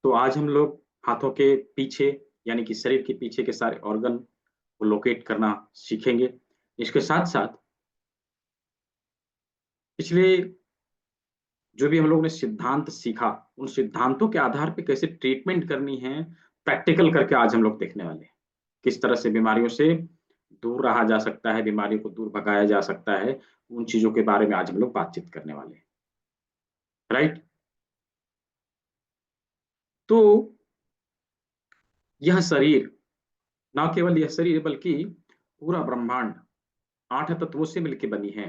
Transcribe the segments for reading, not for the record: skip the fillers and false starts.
तो आज हम लोग हाथों के पीछे यानी कि शरीर के पीछे के सारे ऑर्गन को लोकेट करना सीखेंगे। इसके साथ-साथ पिछले जो भी हम लोगों ने सिद्धांत सीखा, उन सिद्धांतों के आधार पे कैसे ट्रीटमेंट करनी है, प्रैक्टिकल करके आज हम लोग देखने वाले हैं। किस तरह से बीमारियों से दूर रहा जा सकता है, बीमारियों को दूर भगाया जा सकता है, उन चीज़ों के बारे में आज हम लोग बातचीत करने वाले हैं, राइट? तो यह शरीर, ना केवल यह शरीर बल्कि पूरा ब्रह्मांड 8 तत्वों से मिलके बनी है।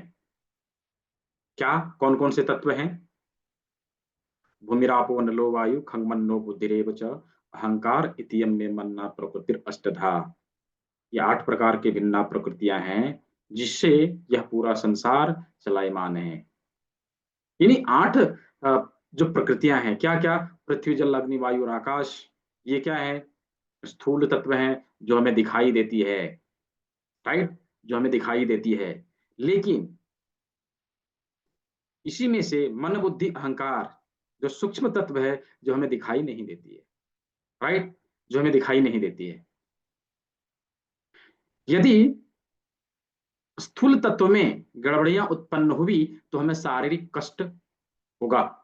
क्या? कौन-कौन से तत्व हैं? भूमिरापो नलो वायु खंगमन्नो बुद्धिरेव च अहंकार इत्ययं मे मन्ना प्रकृतिरष्टधा। ये 8 प्रकार की भिन्ना प्रकृतियाँ हैं, जिससे यह पूरा संसार चलायमान है। यानी 8 जो प्रकृतियाँ हैं, क्या-क्या? पृथ्वी, जल, अग्नि, वायु और आकाश। ये क्या है? स्थूल तत्व हैं, जो हमें दिखाई देती है, राइट? जो हमें दिखाई देती है। लेकिन इसी में से मन, बुद्धि, अहंकार जो सूक्ष्म तत्व है, जो हमें दिखाई नहीं देती है, राइट? जो हमें दिखाई नहीं देती है। यदि स्थूल तत्व में गड़बड़ियाँ उत्पन्न हुई, तो हमें शारीरिक कष्ट होगा।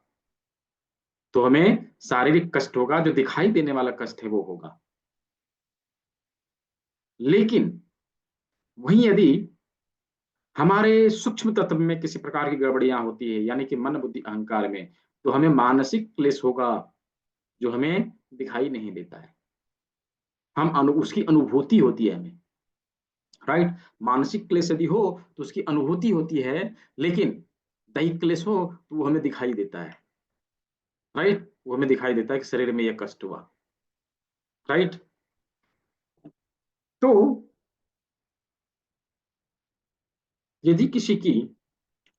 तो हमें शारीरिक कष्ट होगा, जो दिखाई देने वाला कष्ट है वो होगा। लेकिन वहीं यदि हमारे सूक्ष्म तत्व में किसी प्रकार की गड़बड़ियाँ होती है, यानी कि मन, बुद्धि, अहंकार में, तो हमें मानसिक क्लेश होगा, जो हमें दिखाई नहीं देता है। हम उसकी अनुभूति होती है हमें, राइट? मानसिक क्लेश यदि हो, तो उसकी अनुभूति होती है, लेकिन दैहिक क्लेश हो, तो वो हमें दिखाई देता है, राइट? वो हमें दिखाई देता है कि शरीर में ये कष्ट हुआ, राइट? तो यदि किसी की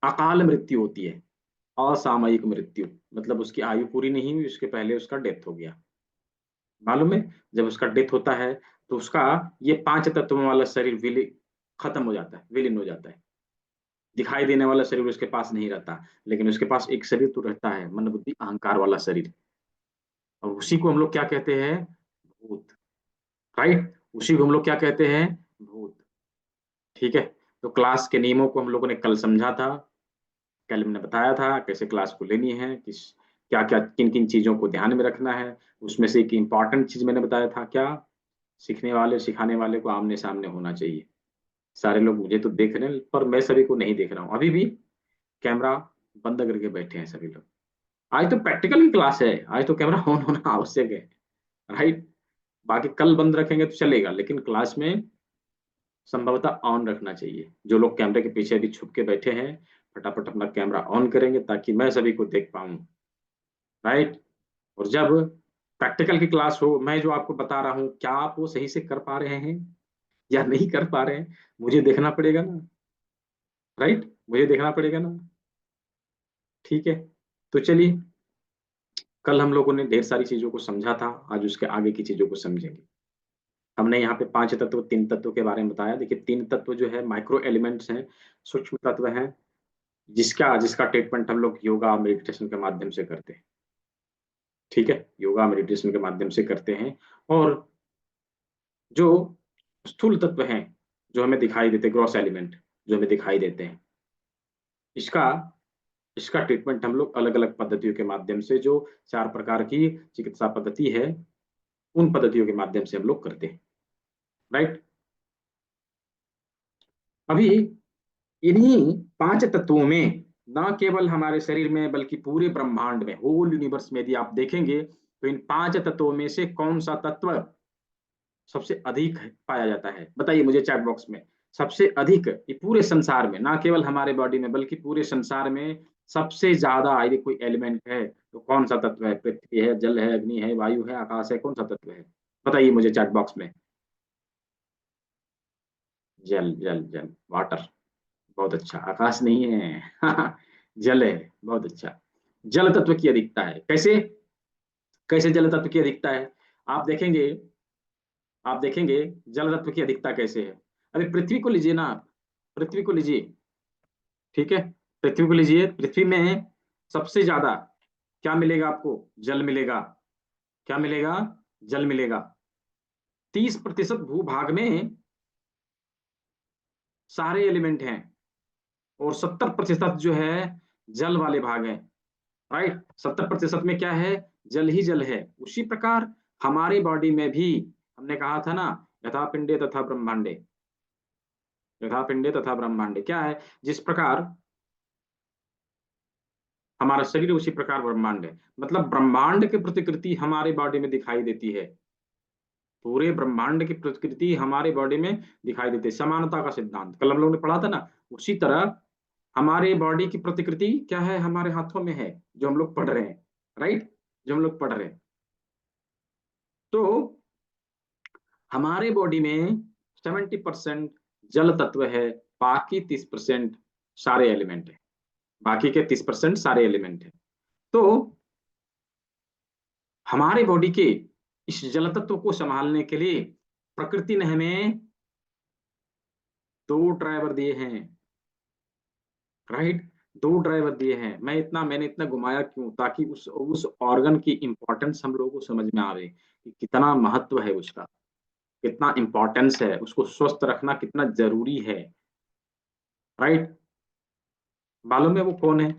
अकाल मृत्यु होती है, असामयिक मृत्यु, मतलब उसकी आयु पूरी नहीं हुई, उसके पहले उसका डेथ हो गया। मालूम है? जब उसका डेथ होता है, तो उसका ये 5 तत्वों वाला शरीर खत्म हो जाता है, विलीन हो जाता है। दिखाई देने वाला शरीर उसके पास नहीं रहता, लेकिन उसके पास एक शरीर तो रहता है, मन, बुद्धि, अहंकार वाला शरीर। और उसी को हम लोग क्या कहते हैं? भूत, राइट? उसी को हम लोग क्या कहते हैं? भूत, ठीक है? तो क्लास के नियमों को हम लोगों ने कल समझा था। कल मैंने बताया था कैसे क्लास को लेनी है, किस क्या-क्या, किन-किन चीज़ों को ध्यान में रखना है। उसमें से एक इम्पोर्टेंट चीज़ मैंने बताया था क्या? सीखने वाले, सिखाने वाले को आमने-सामने होना चाहिए। सारे लोग मुझे तो देख रहे हैं, पर मैं सभी को नहीं देख रहा हूँ। अभी भी कैमरा बंद करके बैठे हैं सभी लोग। आज तो प्रैक्टिकल की क्लास है, आज तो कैमरा ऑन होना आवश्यक है, राइट? बाकी कल बंद रखेंगे तो चलेगा, लेकिन क्लास में संभवतः ऑन रखना चाहिए। जो लोग कैमरे के पीछे अभी छुप के बैठे हैं, फटाफट अपना कैमरा ऑन करेंगे ताकि मैं सभी को देख पाऊँ, राइट? और जब प्रैक्टिकल की क्लास हो, मैं जो आपको बता रहा हूँ, क्या आप वो सही से कर पा रहे हैं या नहीं कर पा रहे हैं? मुझे देखना पड़ेगा ना, राइट? मुझे देखना पड़ेगा ना, ठीक है? तो चलिए, कल हम लोगों ने ढेर सारी चीज़ों को समझा था, आज उसके आगे की चीज़ों को समझेंगे। हमने यहाँ पे 5 तत्व, 3 तत्वों के बारे में बताया। देखिए 3 तत्व जो है माइक्रो एलिमेंट्स हैं, सूक्ष्म तत्व हैं, जिसका जिसका ट्रीटमेंट हम लोग योगा, मेडिटेशन के माध्यम से करते हैं, ठीक है? योगा, मेडिटेशन के माध्यम से करते हैं। और जो स्थूल तत्व हैं, जो हमें दिखाई देते हैं, ग्रॉस एलिमेंट जो हमें दिखाई देते हैं, इसका इसका ट्रीटमेंट हम लोग अलग-अलग पद्धतियों के माध्यम से, जो 4 प्रकार की चिकित्सा पद्धति है, उन पद्धतियों के माध्यम से हम लोग करते हैं, राइट? अभी इन्हीं 5 तत्वों में ना केवल हमारे शरीर में बल्कि पूरे ब्रह्मांड में, होल यूनिवर्स में यदि आप देखेंगे, तो इन 5 तत्वों में से कौन-सा तत्व सबसे अधिक पाया जाता है? बताइए मुझे चैट बॉक्स में। सबसे अधिक ये पूरे संसार में, ना केवल हमारे बॉडी में बल्कि पूरे संसार में सबसे ज़्यादा यदि कोई एलिमेंट है, तो कौन-सा तत्व है? पृथ्वी है, जल है, अग्नि है, वायु है, आकाश है, कौन-सा तत्व है? बताइए मुझे चैट बॉक्स में। जल, जल, जल, वाटर, बहुत अच्छा। आकाश नहीं है, जल है, बहुत अच्छा। जल तत्व की अधिकता है। कैसे? कैसे जल तत्व की अधिकता है? आप देखेंगे आप देखेंगे जल तत्व की अधिकता कैसे है। अभी पृथ्वी को लीजिए ना आप, पृथ्वी को लीजिए, ठीक है? पृथ्वी को लीजिए, पृथ्वी में सबसे ज़्यादा क्या मिलेगा आपको? जल मिलेगा, क्या मिलेगा? जल मिलेगा। 30% भूभाग में सारे एलिमेंट हैं और 70% जो है जल वाले भाग है। राइट, 70% में क्या है? जल ही जल है। उसी प्रकार हमारे बॉडी में भी हमने कहा था ना, यथा पिंडे तथा ब्रह्मांडे, यथा पिंडे तथा ब्रह्मांडे क्या है? जिस प्रकार हमारा शरीर उसी प्रकार ब्रह्मांड है। मतलब ब्रह्मांड की प्रतिकृति हमारे बॉडी में दिखाई देती है। पूरे ब्रह्मांड की प्रकृति हमारे बॉडी में दिखाई देती है। समानता का सिद्धांत कल हम लोगों ने पढ़ा था ना, उसी तरह हमारे बॉडी की प्रतिकृति क्या है? हमारे हाथों में है, जो हम लोग पढ़ रहे हैं। राइट, जो हम लोग पढ़ रहे हैं। तो हमारे बॉडी में 70% जल तत्व है, बाकी 30% सारे एलिमेंट है। बाकी के 30% सारे एलिमेंट है। तो हमारे बॉडी के इस जल तत्व को संभालने के लिए प्रकृति ने हमें दो ड्राइवर दिए हैं। राइट, दो ड्राइवर दिए हैं। मैंने इतना घुमाया क्यों? ताकि उस ऑर्गन की इंपॉर्टेंस हम लोगों को समझ में आवे कि कितना महत्व है उसका, कितना इंपॉर्टेंस है, उसको स्वस्थ रखना कितना जरूरी है। राइट, मालूम है वो कौन है?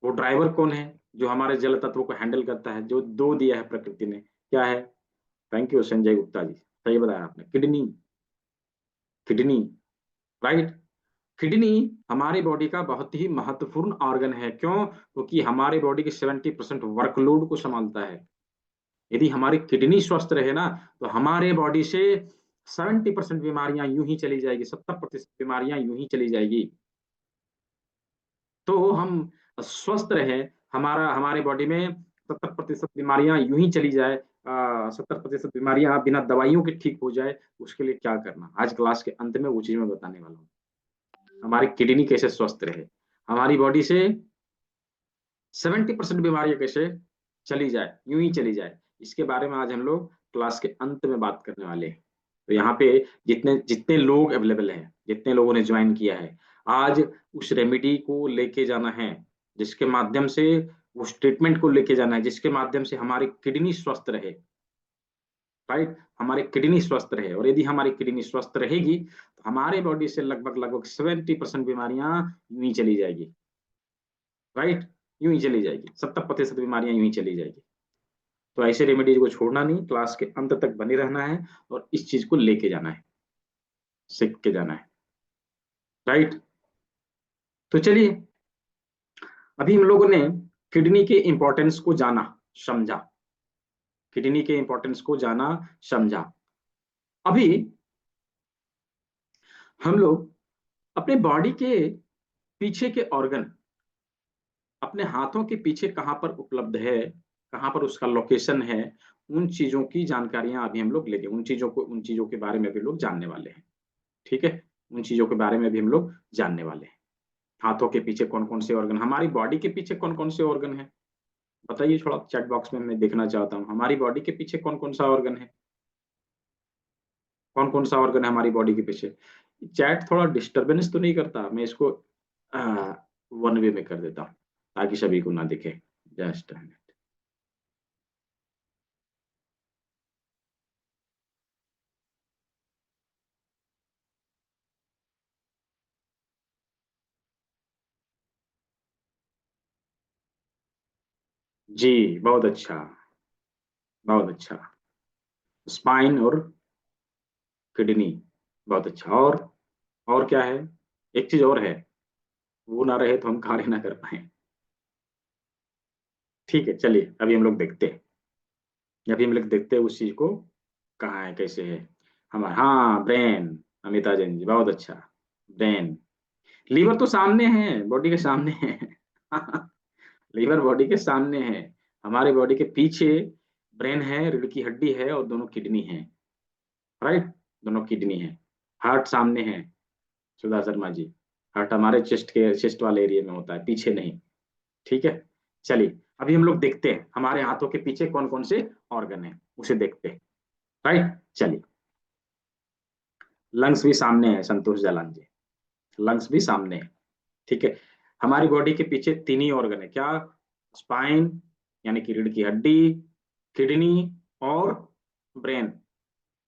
वो ड्राइवर कौन है जो हमारे जल तत्वों को हैंडल करता है? जो दो दिया है प्रकृति ने, क्या है? थैंक यू संजय गुप्ता जी, सही बताया आपने। Kidney, kidney. राइट, किडनी हमारी बॉडी का बहुत ही महत्वपूर्ण ऑर्गन है। क्यों? क्योंकि हमारे बॉडी के 70% वर्कलोड को संभालता है। यदि हमारी किडनी स्वस्थ रहे ना, तो हमारे बॉडी से 70% बीमारियां यूं ही चली जाएगी, 70% बीमारियां यूं ही चली जाएगी। तो हम स्वस्थ रहे, हमारा हमारे बॉडी में 70% बीमारियां यूं ही चली जाए, 70% बीमारियां बिना दवाइयों के ठीक हो जाए, उसके लिए क्या करना? आज क्लास के अंत में वो चीज मैं बताने वाला हूँ। हमारी किडनी कैसे स्वस्थ रहे, हमारी बॉडी से 70% बीमारियां कैसे चली जाए, यूं ही चली जाए, इसके बारे में आज हम लोग क्लास के अंत में बात करने वाले हैं। तो यहाँ पे जितने जितने लोग अवेलेबल हैं, जितने लोगों ने ज्वाइन किया है, आज उस रेमेडी को लेके जाना है, जिसके माध्यम से उस ट्रीटमेंट को लेके जाना है, जिसके माध्यम से हमारी किडनी स्वस्थ रहे। राइट, हमारी किडनी स्वस्थ रहे। और यदि हमारी किडनी स्वस्थ रहेगी तो हमारे बॉडी से लगभग लगभग 70% बीमारियां यूं ही चली जाएगी। राइट, यूं ही चली जाएगी, 70% बीमारियां यूं ही चली जाएगी। तो ऐसे रेमेडीज को छोड़ना नहीं, क्लास के अंत तक बने रहना है और इस चीज को लेके जाना है, सीख के जाना है। राइट, तो चलिए, अभी हम लोगों ने किडनी के इंपॉर्टेंस को जाना, समझा। किडनी के इंपॉर्टेंस को जाना, समझा। अभी हम लोग अपने बॉडी के पीछे के ऑर्गन, अपने हाथों के पीछे कहाँ पर उपलब्ध है, कहाँ पर उसका लोकेशन है, उन चीजों की जानकारियां अभी हम लोग लेंगे। उन चीजों के बारे में भी लोग जानने वाले हैं। ठीक है, उन चीजों के बारे में भी हम लोग जानने वाले हैं। हाथों के पीछे कौन कौन से ऑर्गन, हमारी बॉडी के पीछे कौन कौन से ऑर्गन है, बताइए थोड़ा चैट बॉक्स में, मैं देखना चाहता हूँ हमारी बॉडी के पीछे कौन कौन सा ऑर्गन है। कौन कौन सा ऑर्गन है हमारी बॉडी के पीछे? चैट थोड़ा डिस्टरबेंस तो नहीं करता? मैं इसको वन वे में कर देता हूँ ताकि सभी को ना दिखे। जस्ट जी, बहुत अच्छा, बहुत अच्छा। स्पाइन और किडनी, बहुत अच्छा। और क्या है? एक चीज और है, वो ना रहे तो हम कार्य ना कर पाए। ठीक है, चलिए अभी हम लोग देखते हैं, अभी हम लोग देखते हैं उस चीज को, कहाँ है, कैसे है हमारा। हाँ, ब्रेन। अमिता जैन जी, बहुत अच्छा। ब्रेन, लीवर तो सामने है, बॉडी के सामने है। लीवर बॉडी के सामने है, हमारे बॉडी के पीछे ब्रेन है, रीढ़ की हड्डी है और दोनों किडनी है। राइट, दोनों किडनी है। हार्ट सामने है, सुधा शर्मा जी। हार्ट हमारे चेस्ट वाले एरिया में होता है, पीछे नहीं। ठीक है, चलिए अभी हम लोग देखते हैं हमारे हाथों के पीछे कौन कौन से ऑर्गन है, उसे देखते हैं। राइट, चलिए। लंग्स भी सामने है, संतोष जालान जी, लंग्स भी सामने है। ठीक है, हमारी बॉडी के पीछे तीन ही ऑर्गन है, क्या? स्पाइन यानी कि रीढ़ की हड्डी, किडनी और ब्रेन।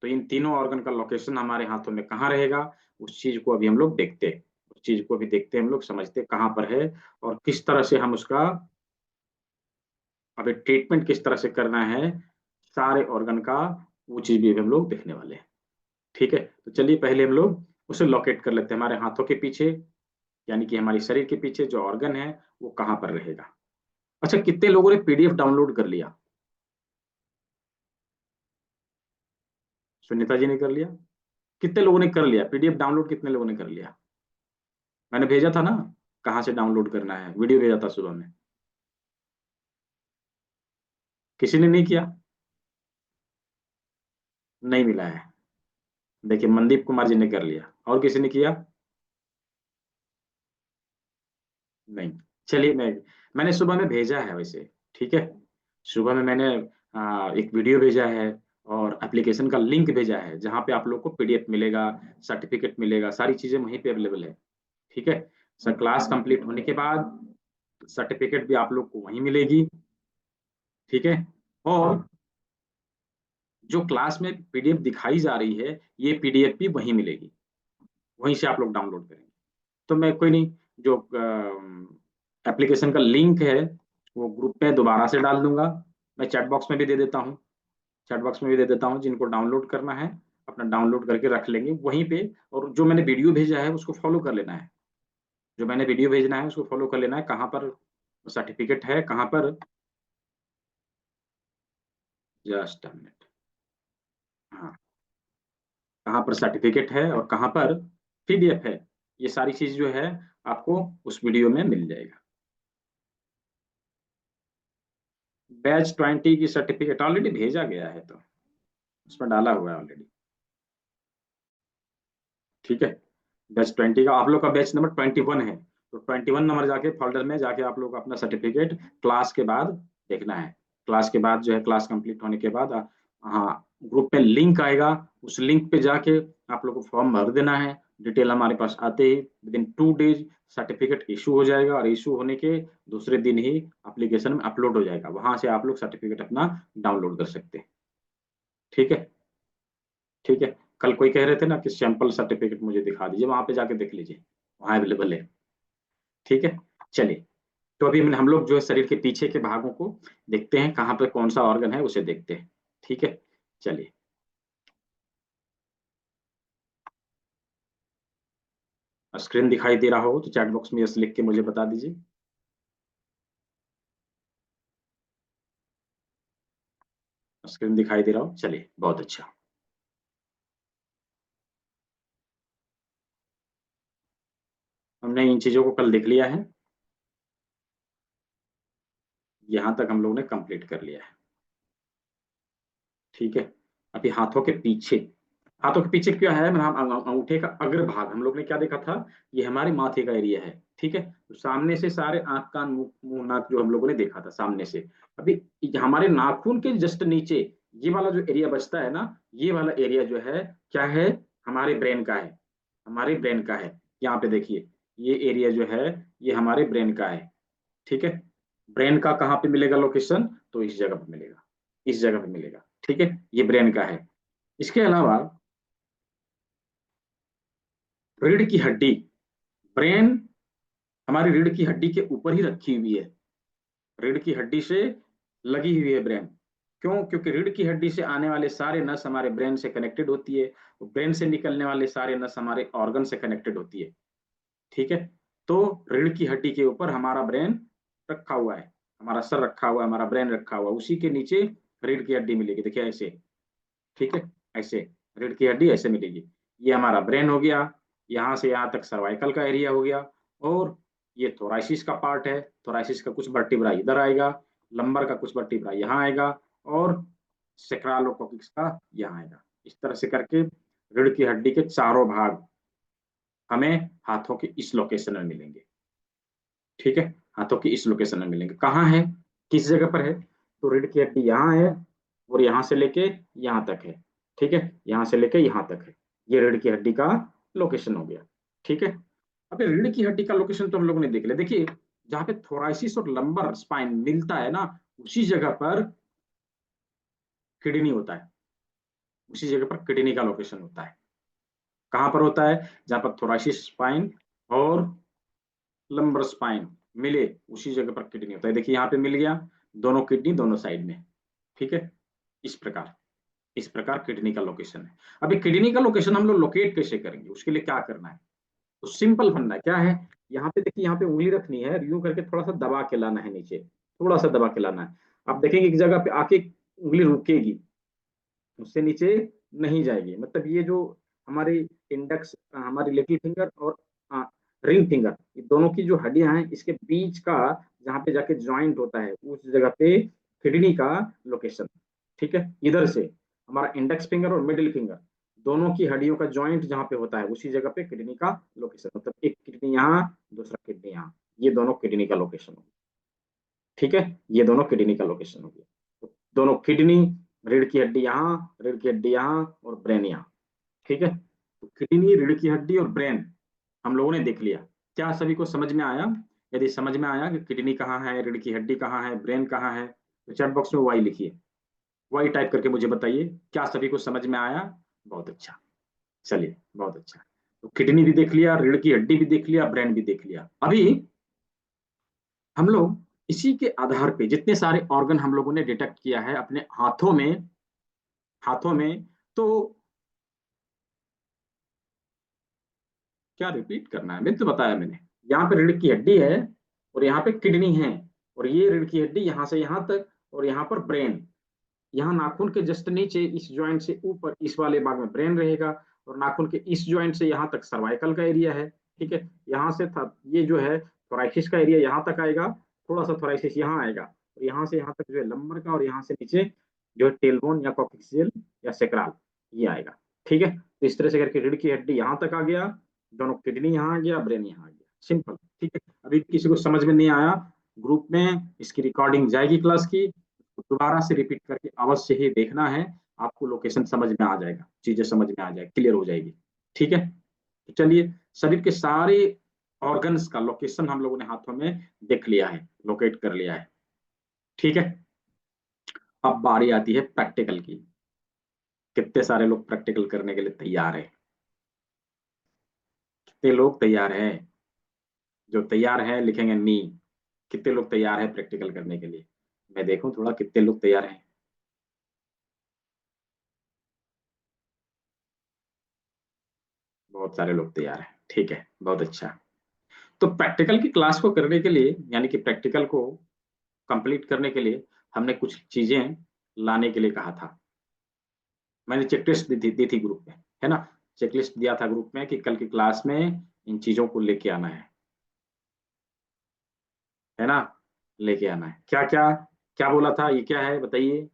तो इन तीनों ऑर्गन का लोकेशन हमारे हाथों में कहाँ रहेगा, उस चीज को अभी हम लोग देखते हैं। उस चीज को भी देखते हैं, हम लोग समझते हैं कहाँ पर है और किस तरह से हम उसका अभी ट्रीटमेंट किस तरह से करना है सारे ऑर्गन का, वो चीज भी हम लोग देखने वाले हैं। ठीक है, तो चलिए पहले हम लोग उसे लोकेट कर लेते हैं। हमारे हाथों के पीछे यानी कि हमारे शरीर के पीछे जो ऑर्गन है वो कहाँ पर रहेगा। अच्छा, कितने लोगों ने पीडीएफ डाउनलोड कर लिया? सुनीता जी ने कर लिया। कितने लोगों ने कर लिया पीडीएफ डाउनलोड, कितने लोगों ने कर लिया? मैंने भेजा था ना, कहाँ से डाउनलोड करना है, वीडियो भेजा था सुबह में। किसी ने नहीं किया? नहीं मिला है। देखिए मनदीप कुमार जी ने कर लिया, और किसी ने किया? नहीं। चलिए मैंने सुबह में भेजा है वैसे। ठीक है, सुबह में मैंने एक वीडियो भेजा है और एप्लीकेशन का लिंक भेजा है जहाँ पे आप लोग को पीडीएफ मिलेगा, सर्टिफिकेट मिलेगा, सारी चीजें वहीं पे अवेलेबल है। ठीक है, सर क्लास कंप्लीट होने के बाद सर्टिफिकेट भी आप लोग को वहीं मिलेगी। ठीक है, और जो क्लास में पीडीएफ दिखाई जा रही है ये पीडीएफ भी वहीं मिलेगी, वहीं से आप लोग डाउनलोड करेंगे। तो मैं कोई नहीं, जो एप्लीकेशन का लिंक है वो ग्रुप में दोबारा से डाल दूंगा। मैं चैट बॉक्स में भी दे देता हूँ, चैट बॉक्स में भी दे देता हूँ, जिनको डाउनलोड करना है अपना डाउनलोड करके रख लेंगे वहीं पे। और जो मैंने वीडियो भेजा है उसको फॉलो कर लेना है, जो मैंने वीडियो भेजना है उसको फॉलो कर लेना है। कहाँ पर सर्टिफिकेट है, कहाँ पर, जस्ट अ मिनट, हाँ, कहाँ पर सर्टिफिकेट है और कहाँ पर पीडीएफ है, ये सारी चीज जो है आपको उस वीडियो में मिल जाएगा। बैच 20 की सर्टिफिकेट ऑलरेडी भेजा गया है, तो उसमें डाला हुआ है ऑलरेडी। ठीक है, बैच 20 का आप लोग का बैच नंबर 21 है, तो 21 नंबर जाके फोल्डर में जाके आप लोग अपना सर्टिफिकेट क्लास के बाद देखना है। क्लास के बाद जो है, क्लास कंप्लीट होने के बाद हाँ, ग्रुप में लिंक आएगा, उस लिंक पे जाके आप लोग को फॉर्म भर देना है। डिटेल हमारे पास आते ही within 2 days certificate issue हो जाएगा, और इशू होने के दूसरे दिन ही एप्लीकेशन में अपलोड हो जाएगा, वहां से आप लोग सर्टिफिकेट अपना डाउनलोड कर सकते हैं। ठीक है, ठीक है। कल कोई कह रहे थे ना कि सैंपल सर्टिफिकेट मुझे दिखा दीजिए, वहां पे जाके देख लीजिए, वहां अवेलेबल है। ठीक है, चलिए। तो अभी हम लोग जो है शरीर के पीछे के भागों को देखते हैं, कहाँ पे कौन सा ऑर्गन है उसे देखते हैं। ठीक है, चलिए। स्क्रीन दिखाई दे रहा हो तो चैट बॉक्स में यस लिख के मुझे बता दीजिए। स्क्रीन दिखाई दे रहा हो, चलिए बहुत अच्छा। हमने इन चीजों को कल देख लिया है, यहाँ तक हम लोगों ने कंप्लीट कर लिया है। ठीक है, अभी हाथों के पीछे, हाथों के पीछे क्या है, अंगूठे का अग्र भाग हम लोग ने क्या देखा था, ये हमारे माथे का एरिया है। ठीक है, तो सामने से सारे आंख कान मुंह मुंह, नाक जो हम लोगों ने देखा था सामने से। अभी हमारे नाखून के जस्ट नीचे ये वाला जो एरिया बचता है ना, ये वाला एरिया जो है क्या है, हमारे ब्रेन का है, हमारे ब्रेन का है। यहाँ पे देखिए, ये एरिया जो है ये हमारे ब्रेन का है। ठीक है, ब्रेन का कहाँ पे मिलेगा लोकेशन, तो इस जगह पे मिलेगा, इस जगह पे मिलेगा। ठीक है, ये ब्रेन का है। इसके अलावा रीढ़ की हड्डी, ब्रेन हमारी रीढ़ की हड्डी के ऊपर ही रखी हुई है, रीढ़ की हड्डी से लगी हुई है ब्रेन। क्यों? क्योंकि रीढ़ की हड्डी से आने वाले सारे नस हमारे ब्रेन से कनेक्टेड होती है, ब्रेन से निकलने वाले सारे नस हमारे ऑर्गन से कनेक्टेड होती है। ठीक है, तो रीढ़ की हड्डी के ऊपर हमारा ब्रेन रखा हुआ है, हमारा सर रखा हुआ है, हमारा ब्रेन रखा हुआ है, उसी के नीचे रीढ़ की हड्डी मिलेगी, देखिए ऐसे। ठीक है, ऐसे रीढ़ की हड्डी ऐसे मिलेगी। ये हमारा ब्रेन हो गया, यहाँ से यहाँ तक सर्वाइकल का एरिया हो गया। और ये थोराइसिस का पार्ट है, थोराइसिस का कुछ वर्टिब्रा इधर आएगा, लंबर का कुछ वर्टिब्रा यहाँ आएगा, और सेक्रलोकोकिक्स का यहाँ आएगा। इस तरह से करके रीढ़ की हड्डी के चारों भाग हमें हाथों के इस लोकेशन में मिलेंगे। ठीक है, हाथों की इस लोकेशन में मिलेंगे। कहाँ है, किस जगह पर है, तो रीढ़ की हड्डी यहाँ है, और यहाँ से लेके यहाँ तक है। ठीक है, यहाँ से लेके यहाँ तक है, ये रीढ़ की हड्डी का लोकेशन हो गया। ठीक है, अब ये रीढ़ की हड्डी का लोकेशन तो हम लोगों ने देख लिया। देखिए, जहाँ पे थोराइसिस और लंबर स्पाइन मिलता है ना, उसी जगह पर किडनी होता है, उसी जगह पर किडनी का लोकेशन होता है। कहां पर होता है? जहां पर थोरासिस स्पाइन और लंबर स्पाइन मिले, उसी जगह पर किडनी होता है। देखिए यहाँ पे मिल गया, दोनों किडनी दोनों साइड में, ठीक है। इस प्रकार किडनी का लोकेशन है। अभी किडनी का लोकेशन हम लोग लोकेट कैसे करेंगे, उसके लिए क्या करना है? तो सिंपल फंडा क्या है, यहाँ पे देखिए, यहाँ पे उंगली रखनी है, यूं करके थोड़ा सा दबा के लाना है नीचे, थोड़ा सा दबा के लाना है। आप देखेंगे एक जगह पे आके उंगली रुकेगी, उससे नीचे नहीं जाएगी। मतलब ये जो हमारी इंडेक्स, हमारी लिटिल फिंगर और रिंग फिंगर, ये दोनों की जो हड्डियां हैं, इसके बीच का जहाँ पे जाके ज्वाइंट होता है, उस जगह पे किडनी का लोकेशन, ठीक है। इधर से हमारा इंडेक्स फिंगर और मिडिल फिंगर, दोनों की हड्डियों का ज्वाइंट जहाँ पे होता है, उसी जगह पे किडनी का लोकेशन। मतलब एक किडनी यहाँ, दूसरा किडनी यहाँ, ये दोनों किडनी का लोकेशन हो गया, ठीक है। ये दोनों किडनी का लोकेशन हो गया। तो दोनों किडनी, रीढ़ की हड्डी यहाँ, रीढ़ की हड्डी यहाँ और ब्रेन यहाँ, ठीक है। तो किडनी, रीढ़ की हड्डी और ब्रेन हम लोगों ने देख लिया। क्या सभी को समझ में आया? यदि समझ में आया कि किडनी कहाँ है, रीढ़ की हड्डी कहाँ है, ब्रेन कहाँ है, तो चैट बॉक्स में वाई लिखिए, वाई टाइप करके मुझे बताइए क्या सभी को समझ में आया। बहुत अच्छा, चलिए बहुत अच्छा। तो किडनी भी देख लिया, रीढ़ की हड्डी भी देख लिया, ब्रेन भी देख लिया। अभी हम लोग इसी के आधार पे जितने सारे ऑर्गन हम लोगों ने डिटेक्ट किया है अपने हाथों में, तो क्या रिपीट करना है? मैंने तो बताया, मैंने यहाँ पे रीढ़ की हड्डी है और यहाँ पे किडनी है, और ये रीढ़ की हड्डी यहाँ से यहाँ तक, और यहाँ पर ब्रेन, यहाँ नाखून के जस्ट नीचे इस ज्वाइंट से ऊपर इस वाले भाग में ब्रेन रहेगा, और नाखून के इस ज्वाइंट से यहाँ तक सर्वाइकल का एरिया है, ठीक है। यहाँ से था ये जो है थोराइसिस का एरिया यहाँ तक आएगा, थोड़ा सा थोराइसिस यहाँ आएगा, और यहाँ से यहाँ तक जो है लंबर का, और यहाँ से नीचे जो है टेलबोन या कॉक्सियल या सेक्राल, ये आएगा, ठीक है। तो इस तरह से करके रीढ़ की हड्डी यहाँ तक आ गया, दोनों किडनी यहाँ आ गया, ब्रेन यहाँ आ गया, सिंपल, ठीक है। अभी किसी को समझ में नहीं आया, ग्रुप में इसकी रिकॉर्डिंग जाएगी क्लास की, दोबारा से रिपीट करके अवश्य ही देखना है, आपको लोकेशन समझ में आ जाएगा, चीजें समझ में आ जाएगी, क्लियर हो जाएगी, ठीक है। तो चलिए, शरीर के सारे ऑर्गन्स का लोकेशन हम लोगों ने हाथों में देख लिया है, लोकेट कर लिया है, ठीक है। अब बारी आती है प्रैक्टिकल की। कितने सारे लोग प्रैक्टिकल करने के लिए तैयार है? कितने लोग तैयार हैं? जो तैयार है लिखेंगे नी। कितने लोग तैयार है प्रैक्टिकल करने के लिए? मैं देखूं थोड़ा कितने लोग तैयार हैं। बहुत सारे लोग तैयार हैं, ठीक है, बहुत अच्छा। तो प्रैक्टिकल की क्लास को करने के लिए, यानी कि प्रैक्टिकल को कंप्लीट करने के लिए, हमने कुछ चीजें लाने के लिए कहा था। मैंने चेकलिस्ट दी थी ग्रुप में, है ना। चेकलिस्ट दिया था ग्रुप में कि कल की क्लास में इन चीजों को लेके आना है ना, लेके आना है। क्या क्या, क्या बोला था? ये क्या है बताइए,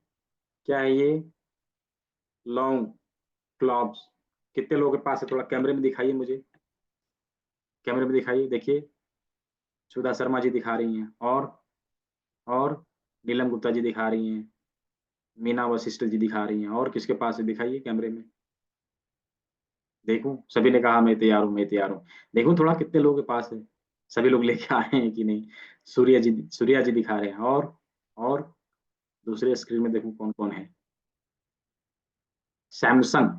क्या है ये? लॉन्ग क्लॉब्स। कितने लोगों के पास है? थोड़ा कैमरे में दिखाइए मुझे, कैमरे में दिखाइए, देखिए। सुधा शर्मा जी दिखा रही हैं, और नीलम गुप्ता जी दिखा रही हैं, मीना वशिष्ठ जी दिखा रही हैं, और किसके पास है दिखाइए कैमरे में। देखूं, सभी ने कहा मैं तैयार हूँ, मैं तैयार हूँ। देखूं थोड़ा कितने लोगों के पास है, सभी लोग लेके आए हैं कि नहीं। सूर्या जी दिखा रहे हैं, और दूसरे स्क्रीन में देखूं कौन कौन है। सैमसंग,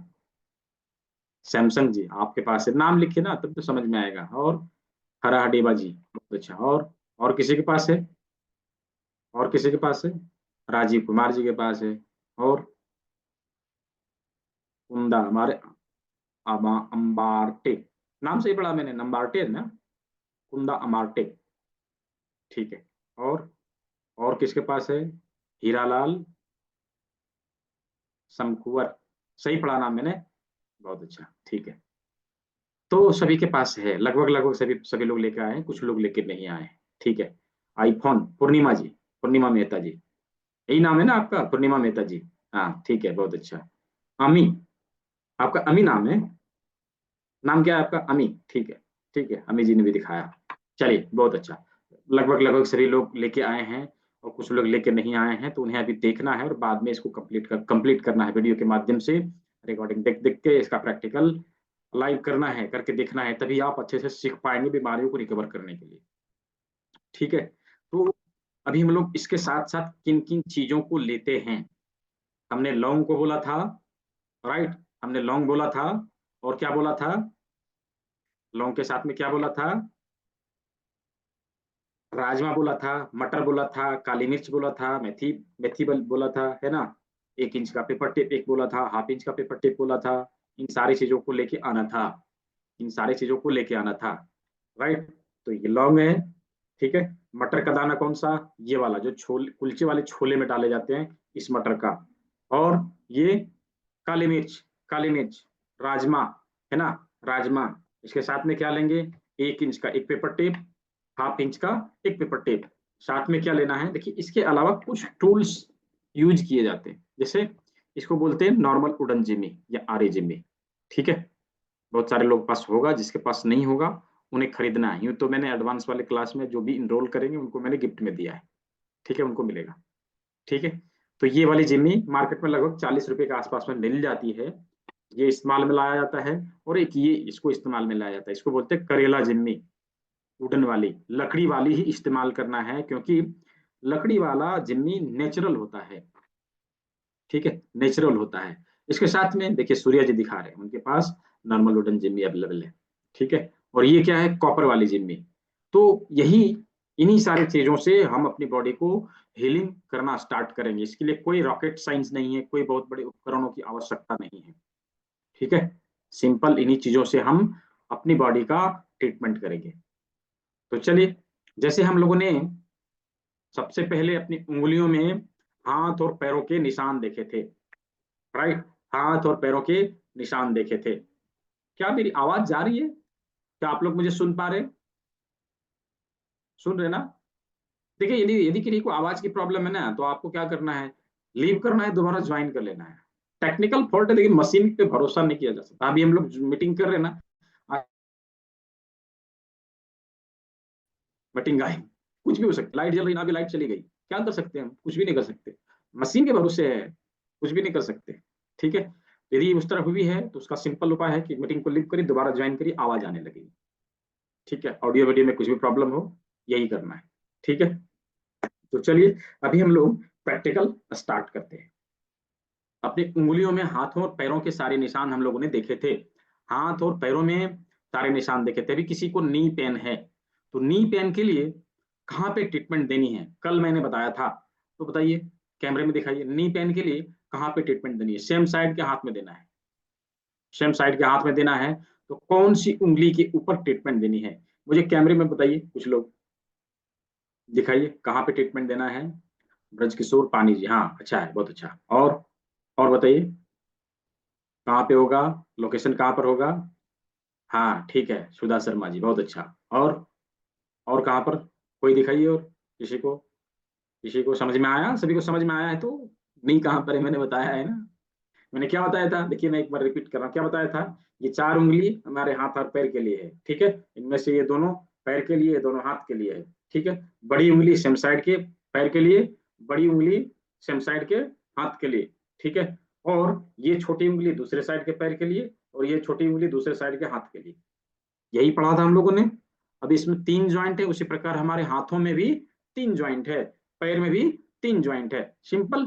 सैमसंग जी आपके पास है, नाम लिखिए ना तब तो समझ में आएगा। और हरा हडीबा जी, बहुत अच्छा। और किसी के पास है? और किसी के पास है? राजीव कुमार जी के पास है। और कुंदा हमारे अम्बार्टे, नाम सही पढ़ा मैंने, नम्बार्टे है ना, कुंदा अमार्टे, ठीक है। और किसके पास है? हीरालाल समकुवर, सही पढ़ा नाम मैंने, बहुत अच्छा, ठीक है। तो सभी के पास है, लगभग लगभग सभी सभी लोग लेकर आए हैं, कुछ लोग लेकर नहीं आए हैं, ठीक है। आईफोन, पूर्णिमा जी, पूर्णिमा मेहता जी, यही नाम है ना आपका, पूर्णिमा मेहता जी? हाँ ठीक है, बहुत अच्छा। अमी, आपका अमी नाम है? नाम क्या है आपका? अमी, ठीक है, ठीक है, अमी जी ने भी दिखाया। चलिए बहुत अच्छा, लगभग लगभग सभी लोग लेके आए हैं, और कुछ लोग लेके नहीं आए हैं, तो उन्हें अभी देखना है, और बाद में इसको कंप्लीट करना है वीडियो के माध्यम से, रिकॉर्डिंग देख देख के इसका प्रैक्टिकल लाइव करना है, करके देखना है, तभी आप अच्छे से सीख पाएंगे बीमारियों को रिकवर करने के लिए, ठीक है। तो अभी हम लोग इसके साथ साथ किन किन चीजों को लेते हैं, हमने लौंग को बोला था, राइट, हमने लौंग बोला था, और क्या बोला था, लौंग के साथ में क्या बोला था, राजमा बोला था, मटर बोला था, काली मिर्च बोला था, मेथी मेथी बोला था, है ना, 1 इंच का पेपर टेप एक बोला था, हाफ इंच का पेपर टेप बोला था। इन सारी चीजों को लेके आना था, इन सारी चीजों को लेके आना था, राइट। तो ये लौंग है, ठीक है। मटर का दाना कौन सा, ये वाला जो छोले, कुलचे वाले छोले में डाले जाते हैं, इस मटर का। और ये काली मिर्च, काली मिर्च, राजमा, है ना, राजमा। इसके साथ में क्या लेंगे, 1 इंच का एक पेपर टेप, हाफ इंच का एक पेपर टेप। साथ में क्या लेना है, देखिए इसके अलावा कुछ टूल्स यूज किए जाते हैं, जैसे इसको बोलते हैं नॉर्मल वुडन जिमी या आरे जिमी, ठीक है। बहुत सारे लोग पास होगा, जिसके पास नहीं होगा उन्हें खरीदना है। यूं तो मैंने एडवांस वाले क्लास में जो भी इनरोल करेंगे उनको मैंने गिफ्ट में दिया है, ठीक है, उनको मिलेगा, ठीक है। तो ये वाली जिम्मी मार्केट में लगभग 40 रुपए के आसपास में मिल जाती है, ये इस्तेमाल में लाया जाता है। और एक ये इसको इस्तेमाल में लाया जाता है, इसको बोलते हैं करेला जिम्मी, वुडन वाली, लकड़ी वाली ही इस्तेमाल करना है, क्योंकि लकड़ी वाला जिम्मी नेचुरल होता है, ठीक है, नेचुरल होता है। इसके साथ में देखिए सूर्य जी दिखा रहे हैं, उनके पास नॉर्मल वुडन जिम्मी अवेलेबल है, ठीक है। और ये क्या है, कॉपर वाली जिम्मी। तो यही, इन्हीं सारी चीजों से हम अपनी बॉडी को हीलिंग करना स्टार्ट करेंगे। इसके लिए कोई रॉकेट साइंस नहीं है, कोई बहुत बड़े उपकरणों की आवश्यकता नहीं है, ठीक है। सिंपल इन्हीं चीजों से हम अपनी बॉडी का ट्रीटमेंट करेंगे। तो चलिए, जैसे हम लोगों ने सबसे पहले अपनी उंगलियों में हाथ और पैरों के निशान देखे थे, राइट, हाथ और पैरों के निशान देखे थे। क्या मेरी आवाज जा रही है, क्या आप लोग मुझे सुन पा रहे, सुन रहे ना। देखिए यदि यदि किसी को आवाज की प्रॉब्लम है ना, तो आपको क्या करना है, लीव करना है, दोबारा ज्वाइन कर लेना है। टेक्निकल फॉल्ट है, लेकिन मशीन पे भरोसा नहीं किया जा सकता। अभी हम लोग मीटिंग कर रहे हैं ना, मीटिंग आई, कुछ भी हो सकता है, लाइट जल रही ना, अभी लाइट चली गई, क्या कर सकते हैं हम, कुछ भी नहीं कर सकते, मशीन के भरोसे है, कुछ भी नहीं कर सकते, ठीक है। यदि उस तरह हुई है तो उसका सिंपल उपाय है कि मीटिंग को लीव करिए, दोबारा ज्वाइन करिए, आवाज आने लगेगी, ठीक है। ऑडियो वीडियो में कुछ भी प्रॉब्लम हो, यही करना है, ठीक है। तो चलिए, अभी हम लोग प्रैक्टिकल स्टार्ट करते हैं। अपनी उंगलियों में हाथों और पैरों के सारे निशान हम लोगों ने देखे थे, हाथ और पैरों में सारे निशान देखे थे। अभी किसी को नी पेन है, तो नी पेन के लिए कहाँ पे ट्रीटमेंट देनी है, कल मैंने बताया था, तो बताइए, कैमरे में दिखाइए, नी पेन के लिए कहाँ पे ट्रीटमेंट देनी है, सेम साइड के हाथ में देना है, सेम साइड के हाथ में देना है। तो कौन सी उंगली के ऊपर ट्रीटमेंट देनी है, मुझे कैमरे में बताइए, कुछ लोग दिखाइए कहाँ पे ट्रीटमेंट देना है। ब्रज किशोर पानी जी, हाँ अच्छा है, बहुत अच्छा। और बताइए कहाँ पे होगा, लोकेशन कहाँ पर होगा। हाँ ठीक है, सुधा शर्मा जी, बहुत अच्छा। और कहाँ पर, कोई दिखाइए, और किसी को समझ में आया, सभी को समझ में आया है तो। नहीं कहाँ पर है, मैंने बताया है ना, मैंने क्या बताया था, देखिए मैं एक बार रिपीट कर रहा हूँ, क्या बताया था। ये 4 उंगली हमारे हाथ और पैर के लिए है, ठीक है। इनमें से ये दोनों पैर के लिए, दोनों हाथ के लिए है, ठीक है। बड़ी उंगली सेम साइड के पैर के लिए, बड़ी उंगली सेम साइड के हाथ के लिए, ठीक है। और ये छोटी उंगली दूसरे साइड के पैर के लिए, और ये छोटी उंगली दूसरे साइड के हाथ के लिए। यही पढ़ा था हम लोगों ने। अब इसमें 3 ज्वाइंट है, उसी प्रकार हमारे हाथों में भी 3 ज्वाइंट है, पैर में भी 3 ज्वाइंट है, सिंपल।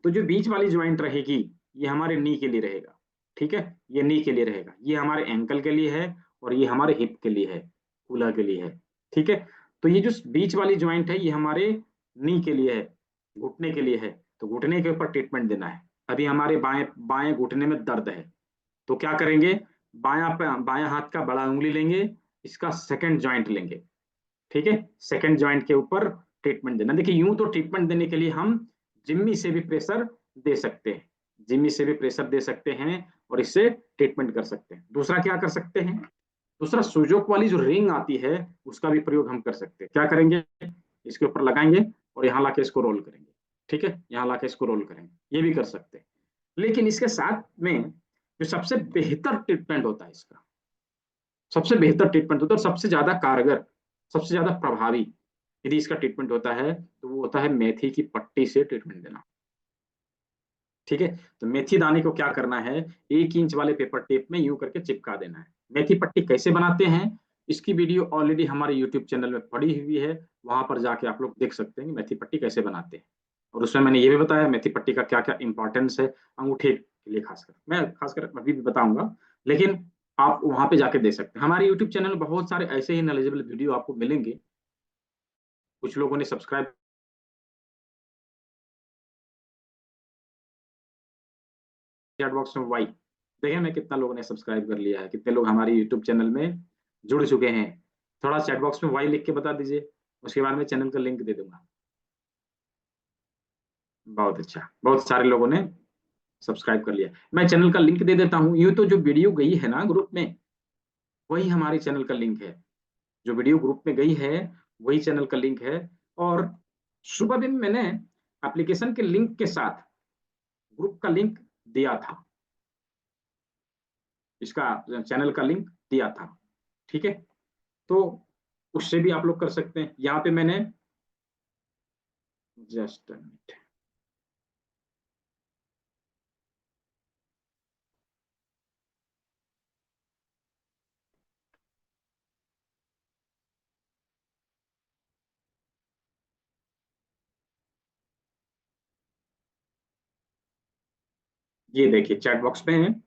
तो जो बीच वाली ज्वाइंट रहेगी, ये हमारे नी के लिए रहेगा, ठीक है, ये नी के लिए रहेगा, ये हमारे एंकल के लिए है, और ये हमारे हिप के लिए है, कूल्हा के लिए है, ठीक है। तो ये जो बीच वाली ज्वाइंट है, ये हमारे नी के लिए है, घुटने के लिए है। तो घुटने के ऊपर ट्रीटमेंट देना है। अभी हमारे बाएं बाएं घुटने में दर्द है, तो क्या करेंगे, बायां हाथ का बड़ा उंगली लेंगे, इसका सेकंड ज्वाइंट लेंगे, ठीक है, सेकंड ज्वाइंट के ऊपर ट्रीटमेंट देना। देखिए यूं तो ट्रीटमेंट देने के लिए हम जिम्मी से भी प्रेशर दे सकते हैं, जिम्मी से भी प्रेशर दे सकते हैं, और इससे ट्रीटमेंट कर सकते हैं। दूसरा क्या कर सकते हैं, दूसरा सुजोक वाली जो रिंग आती है, उसका भी प्रयोग हम कर सकते हैं। क्या करेंगे, इसके ऊपर लगाएंगे और यहाँ लाके इसको रोल करेंगे, ठीक है, यहाँ लाके इसको रोल करेंगे, ये भी कर सकते हैं। लेकिन इसके साथ में जो सबसे बेहतर ट्रीटमेंट होता है इसका, सबसे बेहतर ट्रीटमेंट होता है और सबसे ज्यादा कारगर, सबसे ज्यादा प्रभावी यदि इसका ट्रीटमेंट होता है, तो वो होता है मेथी की पट्टी से ट्रीटमेंट देना, ठीक है। तो मेथी दाने को क्या करना है, 1 इंच वाले पेपर टेप में यूं करके चिपका देना है। मेथी पट्टी कैसे बनाते हैं, इसकी वीडियो ऑलरेडी हमारे यूट्यूब चैनल में पड़ी हुई है, वहां पर जाके आप लोग देख सकते हैं कि मेथी पट्टी कैसे बनाते हैं। और उसमें मैंने ये भी बताया मेथी पट्टी का क्या क्या इंपॉर्टेंस है अंगूठे के लिए, खासकर मैं खासकर अभी भी बताऊंगा। लेकिन आप वहां पे जाके देख सकते हैं, हमारे यूट्यूब चैनल में बहुत सारे ऐसे ही नॉलेजेबल वीडियो आपको मिलेंगे। कुछ लोगों ने सब्सक्राइब, चैट बॉक्स में वाई देखिए मैं कितना लोगों ने सब्सक्राइब कर लिया है, कितने लोग हमारे यूट्यूब चैनल में जुड़ चुके हैं। थोड़ा चैट बॉक्स में वाई लिख के बता दीजिए, उसके बाद में चैनल का लिंक दे दूंगा। बहुत अच्छा, बहुत सारे लोगों ने सब्सक्राइब कर लिया। मैं चैनल का लिंक दे देता हूँ, यूं तो जो वीडियो गई है ना ग्रुप में, वही हमारे चैनल का लिंक है। जो वीडियो ग्रुप में गई है वही चैनल का लिंक है। और सुबह भी मैंने एप्लीकेशन के लिंक के साथ ग्रुप का लिंक दिया था, इसका चैनल का लिंक दिया था। ठीक है, तो उससे भी आप लोग कर सकते हैं। यहाँ पे मैंने जस्ट मिनट, ये देखिए चैट बॉक्स में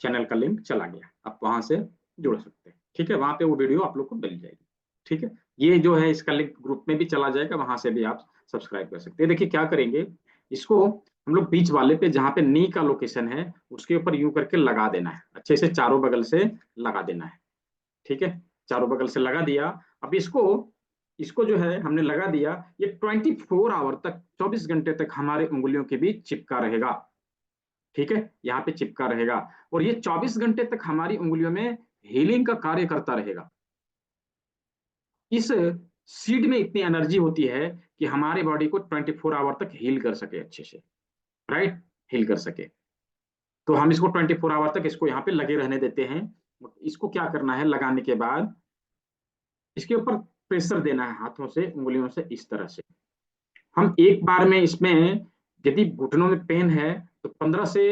चैनल का लिंक चला गया, आप वहां से जुड़ सकते हैं। ठीक है, वहां पे वो वीडियो आप लोग को मिल जाएगी। ठीक है, ये जो है इसका लिंक ग्रुप में भी चला जाएगा, वहां से भी आप सब्सक्राइब कर सकते हैं। देखिए क्या करेंगे, इसको हम लोग बीच वाले पे जहाँ पे नी का लोकेशन है उसके ऊपर यूं करके लगा देना है, अच्छे से चारों बगल से लगा देना है। ठीक है, चारों बगल से लगा दिया। अब इसको इसको जो है हमने लगा दिया, ये 24 आवर तक, 24 घंटे तक हमारे उंगलियों के बीच चिपका रहेगा। ठीक है, यहाँ पे चिपका रहेगा, और ये 24 घंटे तक हमारी उंगलियों में हीलिंग का कार्य करता रहेगा। इस सीड में इतनी एनर्जी होती है कि हमारे बॉडी को 24 आवर तक हील कर सके अच्छे से, राइट, हील कर सके। तो हम इसको 24 आवर तक इसको यहाँ पे लगे रहने देते हैं। इसको क्या करना है, लगाने के बाद इसके ऊपर प्रेशर देना है हाथों से, उंगलियों से, इस तरह से। हम एक बार में इसमें, यदि घुटनों में पेन है तो 15 से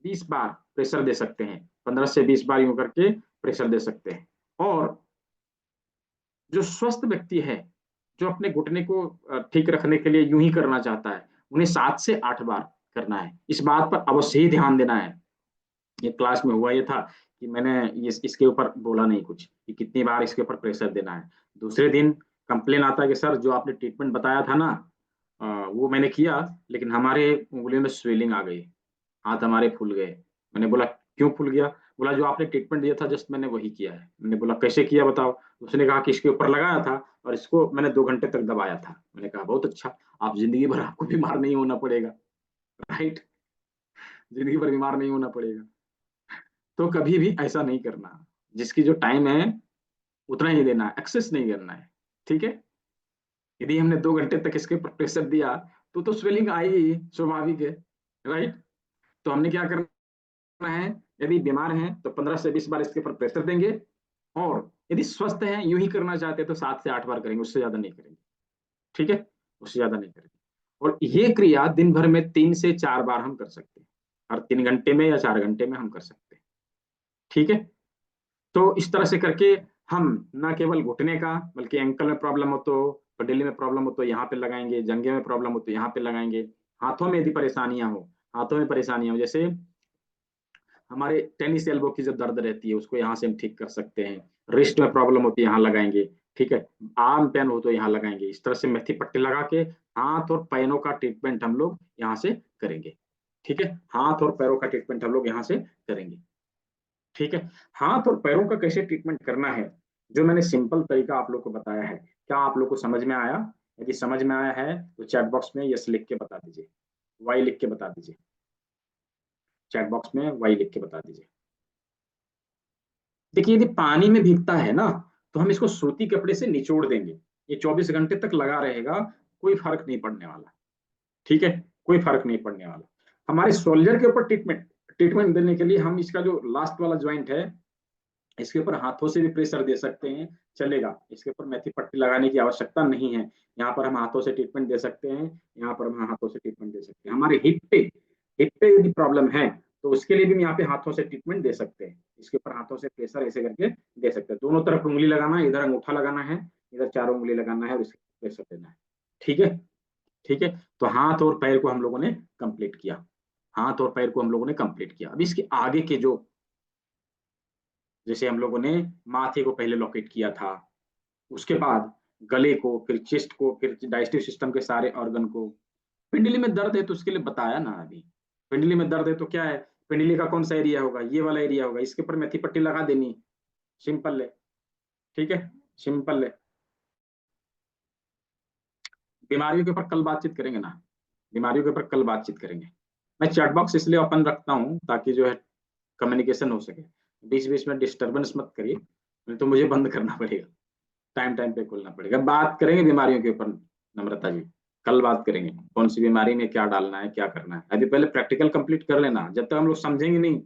20 बार प्रेशर दे सकते हैं, 15 से 20 बार यूं करके प्रेशर दे सकते हैं। और जो स्वस्थ व्यक्ति है, जो अपने घुटने को ठीक रखने के लिए यूं ही करना चाहता है, उन्हें 7 से 8 बार करना है। इस बात पर अवश्य ही ध्यान देना है। ये क्लास में हुआ ये था कि मैंने ये इसके ऊपर बोला नहीं कुछ कि कितनी बार इसके ऊपर प्रेशर देना है। दूसरे दिन कंप्लेन आता है कि सर जो आपने ट्रीटमेंट बताया था ना, वो मैंने किया, लेकिन हमारे उंगलियों में स्वेलिंग आ गई, हाथ हमारे फूल गए। मैंने बोला क्यों फूल गया? बोला जो आपने ट्रीटमेंट दिया था जस्ट मैंने वही किया है। मैंने बोला कैसे किया बताओ? उसने कहा कि इसके ऊपर लगाया था और इसको मैंने 2 घंटे तक दबाया था। मैंने कहा बहुत अच्छा, आप जिंदगी भर आपको बीमार नहीं होना पड़ेगा, राइट, जिंदगी भर बीमार नहीं होना पड़ेगा। तो कभी भी ऐसा नहीं करना, जिसकी जो टाइम है उतना ही देना है, एक्सेस नहीं करना है। ठीक है, यदि हमने 2 घंटे तक इसके ऊपर प्रेशर दिया तो स्वेलिंग आएगी, स्वाभाविक है, राइट। तो हमने क्या करना है, यदि बीमार हैं तो 15 से 20 बार इसके ऊपर प्रेशर देंगे, और यदि स्वस्थ हैं यूं ही करना चाहते हैं तो 7 से 8 बार करेंगे, उससे ज्यादा नहीं करेंगे। ठीक है, उससे ज्यादा नहीं करेंगे। और ये क्रिया दिन भर में 3 से 4 बार हम कर सकते हैं, हर 3 घंटे में या 4 घंटे में हम कर सकते हैं। ठीक है, तो इस तरह से करके हम न केवल घुटने का बल्कि एंकल में प्रॉब्लम हो तो, पडेली में प्रॉब्लम हो तो यहाँ पे लगाएंगे, जंगे में प्रॉब्लम हो तो यहाँ पे लगाएंगे, हाथों में यदि परेशानियां हो, हाथों में परेशानियां हो, जैसे हमारे टेनिस एल्बो की जो दर्द रहती है उसको यहाँ से हम ठीक कर सकते हैं। रिस्ट में प्रॉब्लम होती है यहाँ लगाएंगे। ठीक है, आर्म पेन हो तो यहाँ लगाएंगे। इस तरह से मेथी पट्टी लगा के हाथ और पैरों का ट्रीटमेंट हम लोग यहाँ से करेंगे। ठीक है, हाथ और पैरों का ट्रीटमेंट हम लोग यहाँ से करेंगे। ठीक है, हाथ और पैरों का कैसे ट्रीटमेंट करना है, जो मैंने सिंपल तरीका आप लोग को बताया है, क्या आप लोग को समझ में आया? यदि समझ में आया है तो चैट बॉक्स में यस लिख के बता दीजिए, वाई लिख के बता दीजिए, चैट बॉक्स में वाई लिख के बता दीजिए। देखिए यदि पानी में भीगता है ना, तो हम इसको सूती कपड़े से निचोड़ देंगे, ये 24 घंटे तक लगा रहेगा, कोई फर्क नहीं पड़ने वाला। ठीक है, कोई फर्क नहीं पड़ने वाला। हमारे सोल्जर के ऊपर ट्रीटमेंट ट्रीटमेंट देने के लिए हम इसका जो लास्ट वाला ज्वाइंट है, इसके ऊपर हाथों से भी प्रेशर दे सकते हैं, चलेगा। इसके ऊपर मेथी पट्टी लगाने की आवश्यकता नहीं है, यहाँ पर हम हाथों से ट्रीटमेंट दे सकते हैं, यहाँ पर हम हाथों से ट्रीटमेंट दे सकते हैं। हमारे हिप पे यदि प्रॉब्लम है तो उसके लिए भी हम यहाँ पे हाथों से ट्रीटमेंट दे सकते हैं। इसके ऊपर हाथों से प्रेशर ऐसे करके दे सकते हैं, दोनों तरफ उंगली लगाना है, इधर अंगूठा लगाना है, इधर चारों उंगली लगाना है और इसके प्रेशर देना है। ठीक है, ठीक है, तो हाथ और पैर को हम लोगों ने कंप्लीट किया, हाथ और पैर को हम लोगों ने कंप्लीट किया। अब इसके आगे के जो, जैसे हम लोगों ने माथे को पहले लोकेट किया था, उसके बाद गले को, फिर चेस्ट को, फिर डाइजेस्टिव सिस्टम के सारे ऑर्गन को। पिंडली में दर्द है तो उसके लिए बताया ना अभी, पिंडली में दर्द है तो क्या है, पिंडली का कौन सा एरिया होगा, ये वाला एरिया होगा, इसके ऊपर मेथी पट्टी लगा देनी, सिंपल है। ठीक है, सिंपल है। बीमारियों के ऊपर कल बातचीत करेंगे ना, बीमारियों के ऊपर कल बातचीत करेंगे। मैं चैट बॉक्स इसलिए ओपन रखता हूँ ताकि जो है कम्युनिकेशन हो सके, बीच बीच में डिस्टरबेंस मत करिए, नहीं तो मुझे बंद करना पड़ेगा, टाइम टाइम पे खोलना पड़ेगा। बात करेंगे बीमारियों के ऊपर नम्रता जी, कल बात करेंगे कौन सी बीमारी में क्या डालना है, क्या करना है। अभी पहले प्रैक्टिकल कंप्लीट कर लेना, जब तक हम लोग समझेंगे नहीं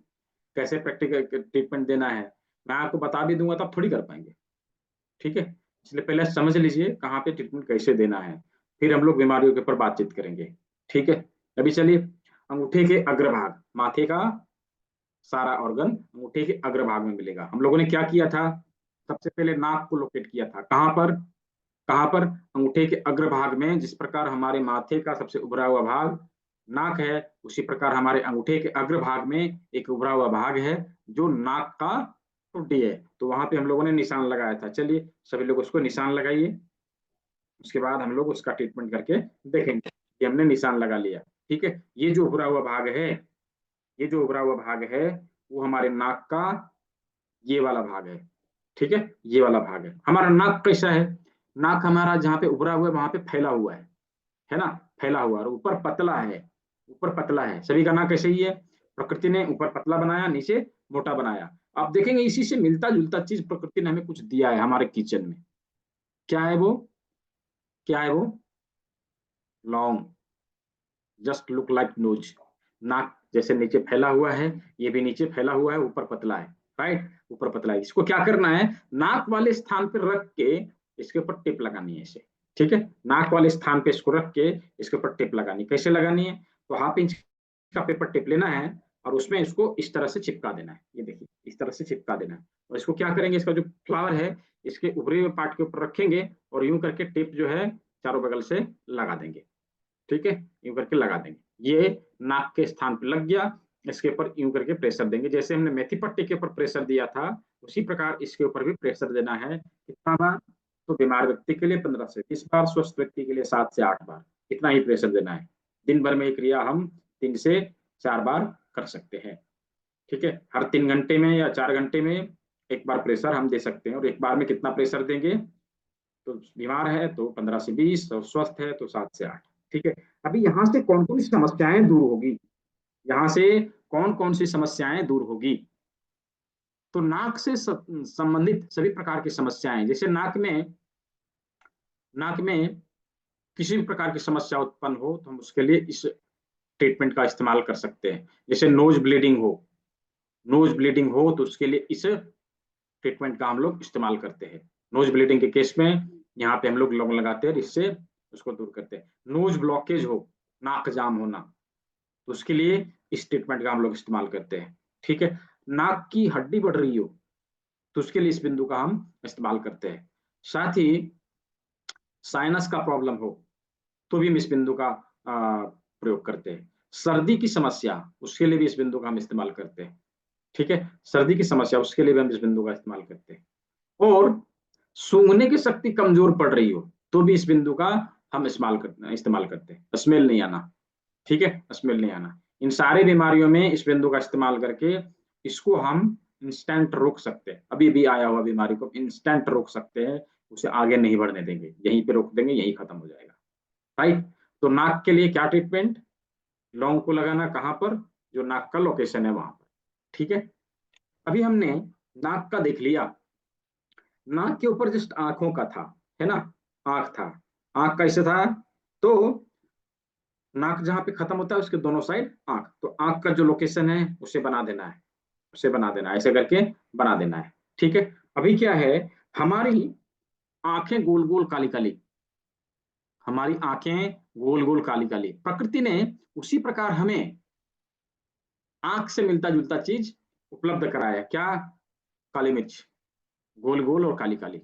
कैसे प्रैक्टिकल ट्रीटमेंट देना है, मैं आपको बता भी दूंगा तब थोड़ी कर पाएंगे। ठीक है, इसलिए पहले समझ लीजिए कहाँ पे ट्रीटमेंट कैसे देना है, फिर हम लोग बीमारियों के ऊपर बातचीत करेंगे। ठीक है, अभी चलिए, अंगूठे के अग्रभाग, माथे का सारा ऑर्गन अंगूठे के अग्रभाग में मिलेगा। हम लोगों ने क्या किया था, सबसे पहले नाक को लोकेट किया था, कहाँ पर, कहाँ पर, अंगूठे के अग्रभाग में। जिस प्रकार हमारे माथे का सबसे उभरा हुआ भाग नाक है, उसी प्रकार हमारे अंगूठे के अग्रभाग में एक उभरा हुआ भाग है जो नाक का टुड्डी है। तो वहां पे हम लोगों ने निशान लगाया था। चलिए सभी लोग उसको निशान लगाइए, उसके बाद हम लोग उसका ट्रीटमेंट करके देखेंगे कि हमने निशान लगा लिया। ठीक है, ये जो उभरा हुआ भाग है, ये जो उभरा हुआ भाग है वो हमारे नाक का ये वाला भाग है। ठीक है, ये वाला भाग है। हमारा नाक कैसा है, नाक हमारा जहाँ पे उभरा हुआ है वहां पे फैला हुआ है ना, फैला हुआ, और ऊपर पतला है, ऊपर पतला है। सभी का नाक ऐसे ही है, प्रकृति ने ऊपर पतला बनाया, नीचे मोटा बनाया। आप देखेंगे इसी से मिलता जुलता चीज प्रकृति ने हमें कुछ दिया है हमारे किचन में। क्या है वो, क्या है वो, लौंग, जस्ट लुक लाइक नोज। नाक जैसे नीचे फैला हुआ है, ये भी नीचे फैला हुआ है, ऊपर पतला है। राइट, ऊपर पतला है। इसको क्या करना है, नाक वाले स्थान पर रख के इसके ऊपर टिप लगानी है इसे। ठीक है, नाक वाले स्थान पे इसको रख के इसके ऊपर टिप लगानी। कैसे लगानी है, तो हाफ इंच का पेपर टिप लेना है और उसमें इसको इस तरह से चिपका देना है। ये देखिए इस तरह से चिपका देना है, और इसको क्या करेंगे, इसका जो फ्लावर है इसके उभरे हुए पार्ट के ऊपर रखेंगे और यूं करके टिप जो है चारों बगल से लगा देंगे। ठीक है, यूं करके लगा देंगे, ये नाक के स्थान पर लग गया। इसके ऊपर यूं करके प्रेशर देंगे, जैसे हमने मेथी पट्टी के ऊपर प्रेशर दिया था उसी प्रकार इसके ऊपर भी प्रेशर देना है। कितना बार, तो बीमार व्यक्ति के लिए 15 से 20 बार, स्वस्थ व्यक्ति के लिए 7 से 8 बार, इतना ही प्रेशर देना है। दिन भर में ये क्रिया हम 3 से 4 बार कर सकते हैं। ठीक है, हर 3 घंटे में या 4 घंटे में एक बार प्रेशर हम दे सकते हैं। और एक बार में कितना प्रेशर देंगे, तो बीमार है तो 15 से 20, और स्वस्थ है तो 7 से 8। ठीक है, अभी यहाँ से कौन कौन सी समस्याएं दूर होगी, यहाँ से कौन कौन सी समस्याएं दूर होगी, तो नाक से संबंधित सभी प्रकार की समस्याएं, जैसे नाक में किसी भी प्रकार की समस्या उत्पन्न हो तो हम उसके लिए इस ट्रीटमेंट का इस्तेमाल कर सकते हैं। जैसे नोज ब्लीडिंग हो, नोज ब्लीडिंग हो तो उसके लिए इस ट्रीटमेंट का हम लोग इस्तेमाल करते हैं। नोज ब्लीडिंग के केस में यहाँ पे हम लोग लौंग लगाते हैं, इससे उसको दूर करते हैं। नोज ब्लॉकेज हो, नाक जाम होना, तो उसके लिए इस ट्रीटमेंट का हम लोग इस्तेमाल करते हैं। ठीक है, नाक की हड्डी बढ़ रही हो तो उसके लिए इस बिंदु का हम इस्तेमाल करते हैं। साथ ही साइनस का प्रॉब्लम हो तो भी हम इस बिंदु का प्रयोग करते हैं। सर्दी की समस्या, उसके लिए भी इस बिंदु का हम इस्तेमाल करते हैं। ठीक है, सर्दी की समस्या उसके लिए भी हम इस बिंदु का इस्तेमाल करते हैं। और सूंघने की शक्ति कमजोर पड़ रही हो तो भी इस बिंदु का हम इस्तेमाल करते हैं। स्मेल नहीं आना, ठीक है, स्मेल नहीं आना, इन सारी बीमारियों में इस बिंदु का इस्तेमाल करके इसको हम इंस्टेंट रोक सकते हैं। अभी भी आया हुआ बीमारी को इंस्टेंट रोक सकते हैं, उसे आगे नहीं बढ़ने देंगे, यहीं पे रोक देंगे, यहीं खत्म हो जाएगा। राइट, तो नाक के लिए क्या ट्रीटमेंट, लौंग को लगाना कहाँ पर, जो नाक का लोकेशन है वहां पर। ठीक है, अभी हमने नाक का देख लिया। नाक के ऊपर जस्ट आंखों का था, है ना, आंख था। आंख कैसे था, तो नाक जहां पे खत्म होता है उसके दोनों साइड आंख, तो आंख का जो लोकेशन है उसे बना देना है, उसे बना देना है, ऐसे करके बना देना है। ठीक है, अभी क्या है, हमारी आंखें गोल गोल काली काली, हमारी आंखें गोल गोल काली काली, प्रकृति ने उसी प्रकार हमें आंख से मिलता जुलता चीज उपलब्ध कराया। क्या, काली मिर्च, गोल गोल और काली काली।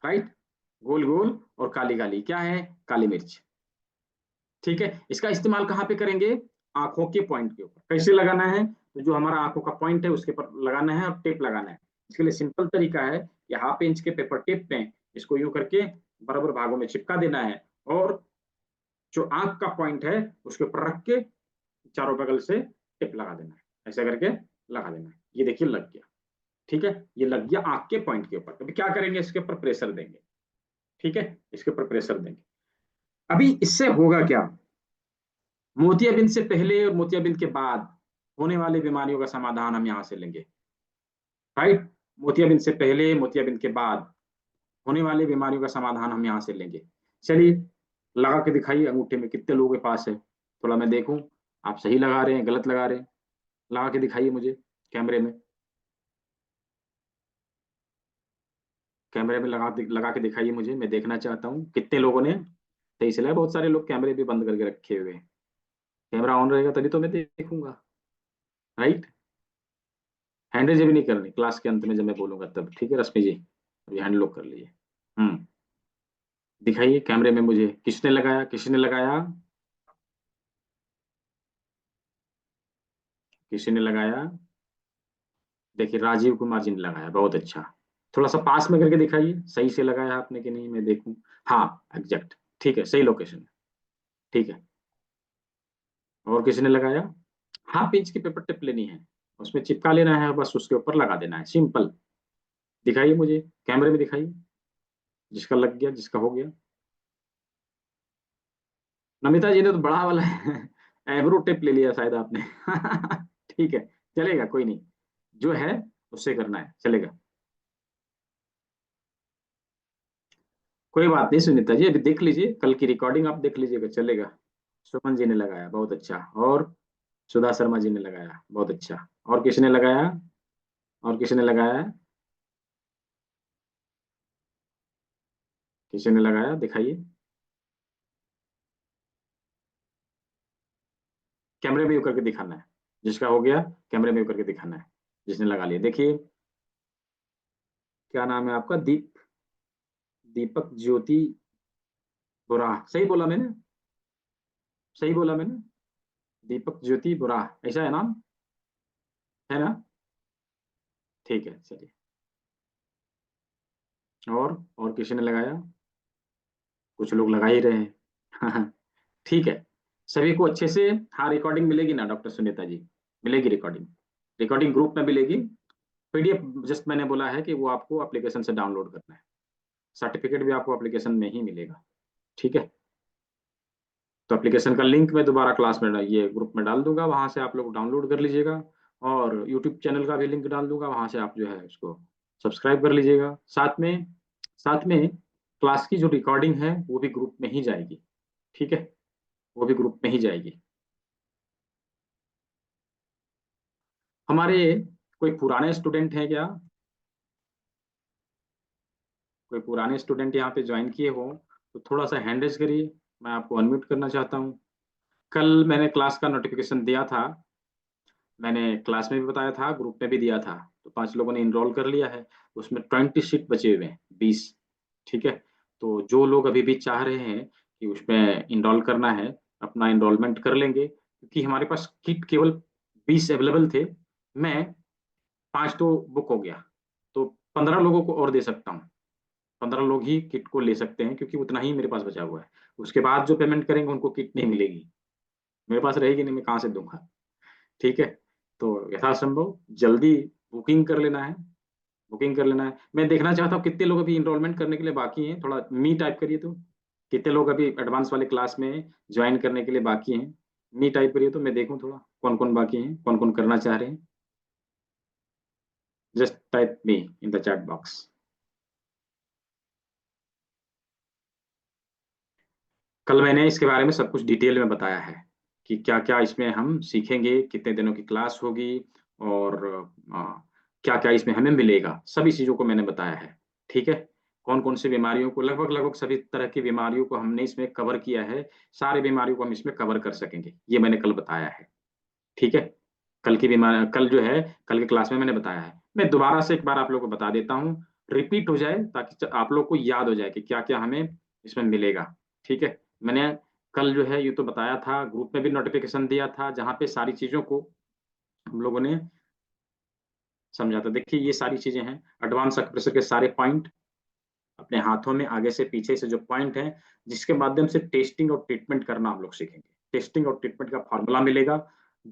राइट, गोल गोल और काली काली क्या है, काली मिर्च। ठीक है। इसका इस्तेमाल कहाँ पे करेंगे? आंखों के पॉइंट के ऊपर। कैसे लगाना है? तो जो हमारा आंखों का पॉइंट है उसके ऊपर लगाना है और टेप लगाना है। इसके लिए सिंपल तरीका है कि 1/2 इंच के पेपर टेप में इसको यूं करके बराबर भागों में चिपका देना है, और जो आंख का पॉइंट है उसके ऊपर रख के चारों बगल से टिप लगा देना है, ऐसा करके लगा देना है। ये देखिए लग गया। ठीक है, ये लग गया आंख के पॉइंट के ऊपर। अभी क्या करेंगे? इसके ऊपर प्रेशर देंगे। ठीक है, इसके ऊपर प्रेशर देंगे। अभी इससे होगा क्या? मोतियाबिंद से पहले और मोतियाबिंद के बाद होने वाली बीमारियों का समाधान हम यहां से लेंगे। राइट, मोतियाबिंद से पहले मोतियाबिंद के बाद होने वाली बीमारियों का समाधान हम यहां से लेंगे। चलिए लगा के दिखाइए, अंगूठे में कितने लोगों के पास है, थोड़ा मैं देखूं आप सही लगा रहे हैं गलत लगा रहे हैं। लगा के दिखाइए मुझे कैमरे में। कैमरे में लगा के दिखाइए मुझे, मैं देखना चाहता हूँ कितने लोगों ने सही से लगाया। बहुत सारे लोग कैमरे भी बंद करके रखे हुए हैं। कैमरा ऑन रहेगा तभी तो मैं देखूंगा। राइट, हैंड रेज भी नहीं करनी क्लास के अंत में जब मैं बोलूंगा तब। ठीक है रश्मि जी, अभी हैंड लॉक कर लीजिए। दिखाइए कैमरे में मुझे, किसने लगाया, किसने लगाया, किसने लगाया। देखिए राजीव कुमार जी ने लगाया, बहुत अच्छा। थोड़ा सा पास में करके दिखाइए सही से लगाया आपने कि नहीं, मैं देखूं। हाँ एग्जैक्ट, ठीक है, सही लोकेशन है। ठीक है, और किसी ने लगाया? हाफ इंच की पेपर टिप लेनी है, उसमें चिपका लेना है, बस उसके ऊपर लगा देना है, सिंपल। दिखाइए मुझे कैमरे में दिखाइए, जिसका लग गया, जिसका हो गया। नमिता जी ने तो बड़ा वाला एब्रो टिप ले लिया शायद आपने ठीक है, चलेगा, कोई नहीं, जो है उससे करना है, चलेगा। कोई बात नहीं सुनीता जी, अभी देख लीजिए, कल की रिकॉर्डिंग आप देख लीजिएगा, चलेगा। सुमन जी ने लगाया, बहुत अच्छा। और सुधा शर्मा जी ने लगाया, बहुत अच्छा। और किसने लगाया? और किसने लगाया? किसी ने लगाया, दिखाइए। कैमरे में यू करके दिखाना है, जिसका हो गया कैमरे में यू करके दिखाना है, जिसने लगा लिया। देखिए क्या नाम है आपका? दीपक ज्योति बुरा, सही बोला मैंने? सही बोला मैंने? दीपक ज्योति बुरा, ऐसा है नाम, है ना? ठीक है चलिए। और किसी ने लगाया? कुछ लोग लगा ही रहे हैं ठीक है, सभी को अच्छे से। हाँ रिकॉर्डिंग मिलेगी ना डॉक्टर सुनीता जी? मिलेगी रिकॉर्डिंग, रिकॉर्डिंग ग्रुप में मिलेगी। पीडीएफ जस्ट मैंने बोला है कि वो आपको एप्लीकेशन से डाउनलोड करना है। सर्टिफिकेट भी आपको एप्लीकेशन में ही मिलेगा। ठीक है, तो एप्लीकेशन का लिंक मैं दोबारा क्लास में ये ग्रुप में डाल दूंगा, वहां से आप लोग डाउनलोड कर लीजिएगा। और यूट्यूब चैनल का भी लिंक डाल दूंगा, वहां से आप जो है उसको सब्सक्राइब कर लीजिएगा। साथ में क्लास की जो रिकॉर्डिंग है वो भी ग्रुप में ही जाएगी। ठीक है, वो भी ग्रुप में ही जाएगी। हमारे कोई पुराने स्टूडेंट हैं क्या? कोई पुराने स्टूडेंट यहाँ पे ज्वाइन किए हो तो थोड़ा सा हैंड रेज करिए, मैं आपको अनम्यूट करना चाहता हूँ। कल मैंने क्लास का नोटिफिकेशन दिया था, मैंने क्लास में भी बताया था, ग्रुप में भी दिया था। तो 5 लोगों ने इनरोल कर लिया है, उसमें 20 सीट बचे हुए हैं, 20। ठीक है, तो जो लोग अभी भी चाह रहे हैं कि उसमें इनरोल करना है, अपना इनरोलमेंट कर लेंगे, क्योंकि हमारे पास किट केवल 20 अवेलेबल थे। मैं 5 तो बुक हो गया, तो 15 लोगों को और दे सकता हूँ। 15 लोग ही किट को ले सकते हैं, क्योंकि उतना ही मेरे पास बचा हुआ है। उसके बाद जो पेमेंट करेंगे उनको किट नहीं मिलेगी, मेरे पास रहेगी नहीं, मैं कहाँ से दूंगा। ठीक है, तो यथासंभव जल्दी बुकिंग कर लेना है, बुकिंग कर लेना है। मैं देखना चाहता हूँ कितने लोग अभी इनरोलमेंट करने के लिए बाकी हैं, थोड़ा मी टाइप करिए तो। कितने लोग अभी एडवांस वाले क्लास में ज्वाइन करने के लिए बाकी हैं? मी टाइप करिए तो मैं देखूं थोड़ा कौन कौन बाकी हैं, कौन कौन करना चाह रहे हैं। Just type me in the chat box. कल मैंने इसके बारे में सब कुछ डिटेल में बताया है कि क्या क्या इसमें हम सीखेंगे, कितने दिनों की क्लास होगी, और क्या क्या इसमें हमें मिलेगा, सभी चीज़ों को मैंने बताया है। ठीक है, कौन कौन सी बीमारियों को, लगभग लगभग सभी तरह की बीमारियों को हमने इसमें कवर किया है। सारी बीमारियों को हम इसमें कवर कर सकेंगे, ये मैंने कल बताया है। ठीक है, कल की बीमारी, कल जो है, कल की क्लास में मैंने बताया है। मैं दोबारा से एक बार आप लोगों को बता देता हूँ, रिपीट हो जाए, ताकि आप लोग को याद हो जाए कि क्या क्या हमें इसमें मिलेगा। ठीक है, मैंने कल जो है ये तो बताया था, ग्रुप में भी नोटिफ़िकेशन दिया था, जहाँ पे सारी चीज़ों को हम लोगों ने समझा था। देखिए ये सारी चीज़ें हैं, एडवांस एक्यूप्रेशर के सारे पॉइंट अपने हाथों में आगे से पीछे से जो पॉइंट हैं, जिसके माध्यम से टेस्टिंग और ट्रीटमेंट करना हम लोग सीखेंगे। टेस्टिंग और ट्रीटमेंट का फ़ॉर्मूला मिलेगा।